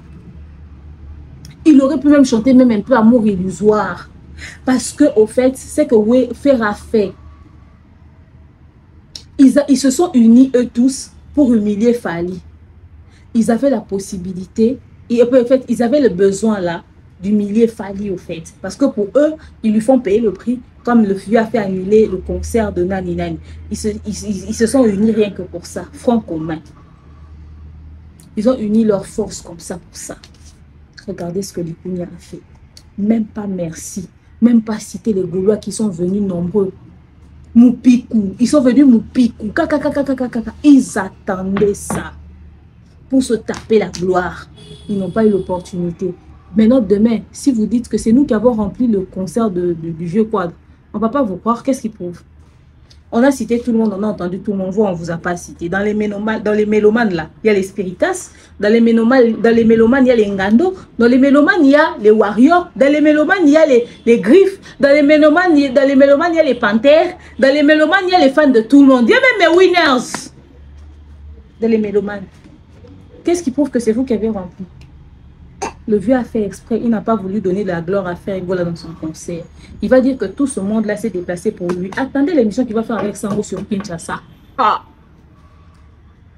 [SPEAKER 1] Il aurait pu même chanter même un peu Amour illusoire. Parce que, au fait, c'est que Frère a fait. Ils se sont unis, eux tous, pour humilier Fally. Ils avaient la possibilité, et en fait, ils avaient le besoin là, d'humilier Fally au fait. Parce que pour eux, ils lui font payer le prix, comme le vieux a fait annuler le concert de Nani Nani. Ils se sont unis rien que pour ça, front commun. Ils ont uni leurs forces comme ça pour ça. Regardez ce que Lipounia a fait. Même pas merci. Même pas citer les Gaulois qui sont venus nombreux. Moupikou. Ils sont venus Moupikou. Ils attendaient ça. Pour se taper la gloire. Ils n'ont pas eu l'opportunité. Maintenant, demain, si vous dites que c'est nous qui avons rempli le concert du vieux quadre, on ne va pas vous croire. Qu'est-ce qui prouve? On a cité tout le monde, on a entendu tout le monde, on ne vous a pas cité. Dans les mélomanes, là, il y a les Spiritas. Dans les mélomanes, il y a les Ngando. Dans les mélomanes, il y a les Warriors. Dans les mélomanes, il y a les Griffes. Dans les mélomanes, il y a les Panthères. Dans les mélomanes, il y a les fans de tout le monde. Il y a même les winners. Dans les mélomanes. Qu'est-ce qui prouve que c'est vous qui avez rempli? Le vieux a fait exprès, il n'a pas voulu donner de la gloire à Frère Egola dans son concert. Il va dire que tout ce monde-là s'est déplacé pour lui. Attendez l'émission qu'il va faire avec Sango sur Kinshasa. Ah.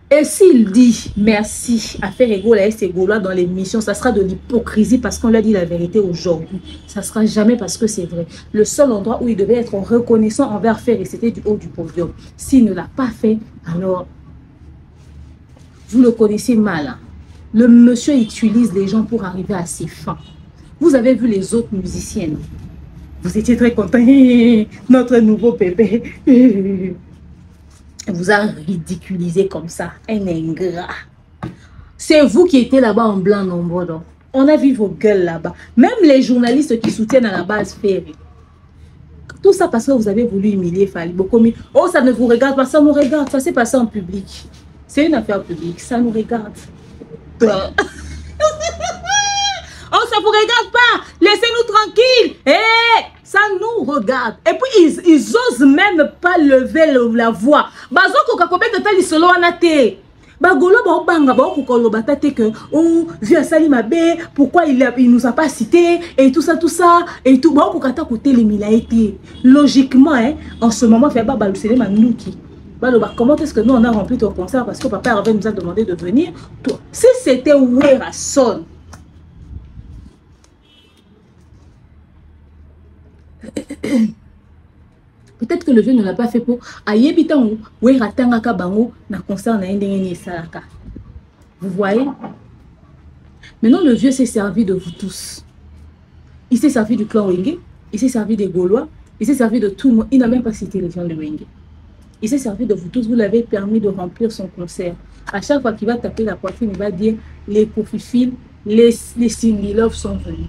[SPEAKER 1] Et s'il dit merci à Frère Egola et ses Gaulois dans l'émission, ça sera de l'hypocrisie parce qu'on lui a dit la vérité aujourd'hui. Ça ne sera jamais parce que c'est vrai. Le seul endroit où il devait être reconnaissant envers Frère, c'était du haut du podium. S'il ne l'a pas fait, alors vous le connaissez mal. Hein? Le monsieur utilise les gens pour arriver à ses fins. Vous avez vu les autres musiciennes. Vous étiez très contents. Notre nouveau bébé. Vous a ridiculisé comme ça. Un ingrat. C'est vous qui étiez là-bas en blanc nombreux. Donc. On a vu vos gueules là-bas. Même les journalistes qui soutiennent à la base Ferry. Tout ça parce que vous avez voulu humilier Fally. Oh, ça ne vous regarde pas. Ça nous regarde. Ça s'est passé en public. C'est une affaire publique. Ça nous regarde. Oh, ça vous regarde pas. Laissez-nous tranquilles. Eh, ça nous regarde. Et puis ils osent même pas lever la voix. Bazoko kakobete tali solo anate. Bagolo ba banga ba kokolo batate que oh vieux Sali Mabé, pourquoi il nous a pas cité et tout ça et tout ba kokata côté les milaité. Logiquement hein, en ce moment fait ba balusele manouki. Comment est-ce que nous on a rempli ton concert parce que papa Hervé nous a demandé de venir. Toi, si c'était Werason, peut-être que le vieux ne l'a pas fait pour Ayebitango, Weratangaka Bango, na concert na Ndengeni Salaka. Vous voyez? Maintenant le vieux s'est servi de vous tous. Il s'est servi du clan Wenge, il s'est servi des Gaulois, il s'est servi de tout le monde. Il n'a même pas cité les gens de Wenge. Il s'est servi de vous tous, vous l'avez permis de remplir son concert. À chaque fois qu'il va taper la poitrine, il va dire les Kofi, les Cindy Love sont venus.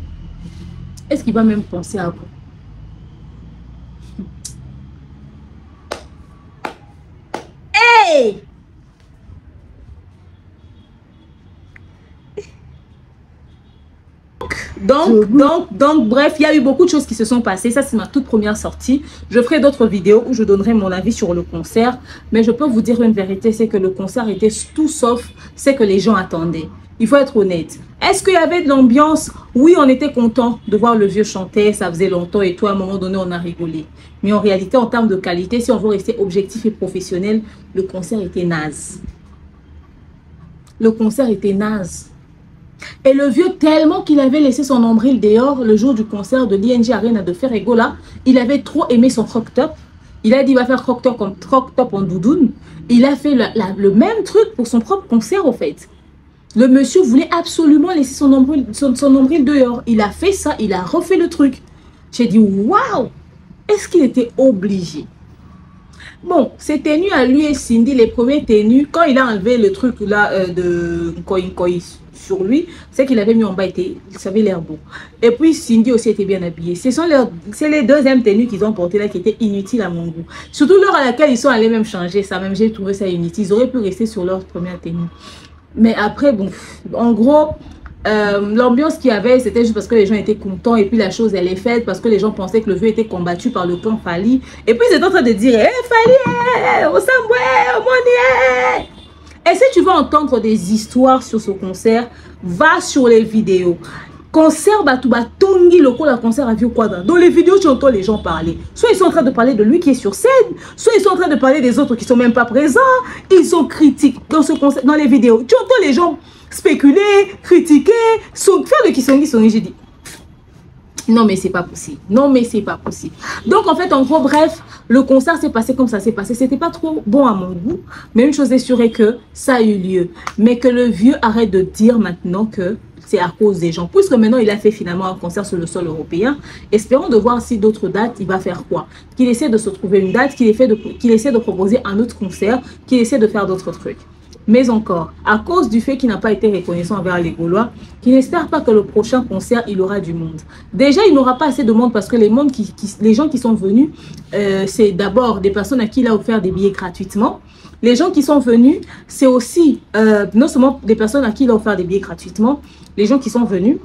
[SPEAKER 1] Est-ce qu'il va même penser à vous? Hey! Donc, bref, il y a eu beaucoup de choses qui se sont passées. Ça, c'est ma toute première sortie. Je ferai d'autres vidéos où je donnerai mon avis sur le concert. Mais je peux vous dire une vérité, c'est que le concert était tout sauf ce que les gens attendaient. Il faut être honnête. Est-ce qu'il y avait de l'ambiance? Oui, on était content de voir le vieux chanter. Ça faisait longtemps et tout. À un moment donné, on a rigolé. Mais en réalité, en termes de qualité, si on veut rester objectif et professionnel, le concert était naze. Le concert était naze. Et le vieux, tellement qu'il avait laissé son nombril dehors le jour du concert de l'ING Arena de Frère Egola, il avait trop aimé son croc top. Il a dit il va faire croc top en doudoune. Il a fait le même truc pour son propre concert au fait. Le monsieur voulait absolument laisser son nombril dehors. Il a fait ça, il a refait le truc. J'ai dit waouh, est-ce qu'il était obligé? Bon, ses tenues à lui et Cindy, les premiers tenues, quand il a enlevé le truc là de Koi sur lui, c'est qu'il avait mis en bas, ça avait l'air beau. Et puis Cindy aussi était bien habillée. C'est les deuxièmes tenues qu'ils ont portées là qui étaient inutiles à mon goût. Surtout l'heure à laquelle ils sont allés même changer ça, même j'ai trouvé ça inutile. Ils auraient pu rester sur leur première tenue. Mais après, bon, en gros, l'ambiance qu'il y avait, c'était juste parce que les gens étaient contents et puis la chose, elle est faite parce que les gens pensaient que le vieux était combattu par le clan Fally. Et puis ils étaient en train de dire, Fally, au Samboué, au Monier. Et si tu veux entendre des histoires sur ce concert, va sur les vidéos. Concert Batouba Tongi, le concert à Vieux Quadra. Dans les vidéos, tu entends les gens parler. Soit ils sont en train de parler de lui qui est sur scène, soit ils sont en train de parler des autres qui sont même pas présents. Ils sont critiques dans ce concert, dans les vidéos. Tu entends les gens spéculer, critiquer, faire le Kisongi, j'ai dit. Non mais c'est pas possible. Non mais c'est pas possible. Donc en fait, en gros, bref, le concert s'est passé comme ça s'est passé. C'était pas trop bon à mon goût. Mais une chose est sûre est que ça a eu lieu. Mais que le vieux arrête de dire maintenant que c'est à cause des gens. Puisque maintenant, il a fait finalement un concert sur le sol européen. Espérons de voir si d'autres dates, il va faire quoi. Qu'il essaie de se trouver une date, qu'il essaie de proposer un autre concert, qu'il essaie de faire d'autres trucs. Mais encore, à cause du fait qu'il n'a pas été reconnaissant envers les Gaulois, qu'il n'espère pas que le prochain concert, il aura du monde. Déjà, il n'aura pas assez de monde parce que les gens qui sont venus, c'est d'abord des personnes à qui il a offert des billets gratuitement. Les gens qui sont venus, c'est aussi non seulement des personnes à qui il a offert des billets gratuitement, les gens qui sont venus,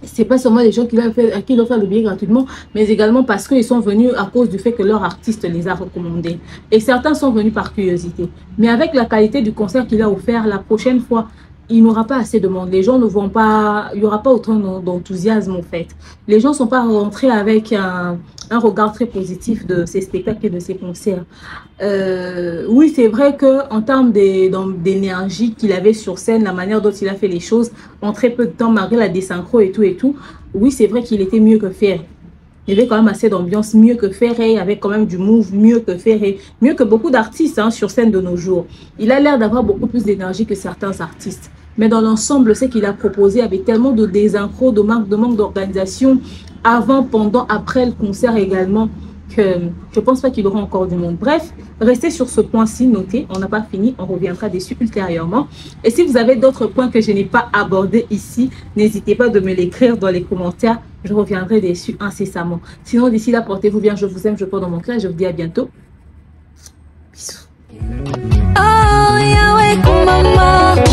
[SPEAKER 1] c'est pas seulement les gens à qui il a offert le billet gratuitement, mais également parce qu'ils sont venus à cause du fait que leur artiste les a recommandés. Et certains sont venus par curiosité. Mais avec la qualité du concert qu'il a offert, la prochaine fois, il n'aura pas assez de monde. Les gens ne vont pas, il n'y aura pas autant d'enthousiasme en fait. Les gens ne sont pas rentrés avec un regard très positif de ces spectacles et de ces concerts. Oui, c'est vrai qu'en termes d'énergie qu'il avait sur scène, la manière dont il a fait les choses, en très peu de temps, malgré la désynchro et tout, oui, c'est vrai qu'il était mieux que Ferré. Il y avait quand même assez d'ambiance, mieux que Ferré, avec quand même du move, mieux que Ferré, mieux que beaucoup d'artistes sur scène de nos jours. Il a l'air d'avoir beaucoup plus d'énergie que certains artistes. Mais dans l'ensemble, ce qu'il a proposé avec tellement de désynchro, de manque d'organisation, avant, pendant, après le concert également, que je ne pense pas qu'il aura encore du monde. Bref, restez sur ce point-ci, notez, on n'a pas fini, on reviendra dessus ultérieurement. Et si vous avez d'autres points que je n'ai pas abordés ici, n'hésitez pas de me l'écrire dans les commentaires, je reviendrai dessus incessamment. Sinon, d'ici là, portez-vous bien, je vous aime, je porte dans mon cœur, je vous dis à bientôt. Bisous.
[SPEAKER 2] Oh, Yahweh, maman.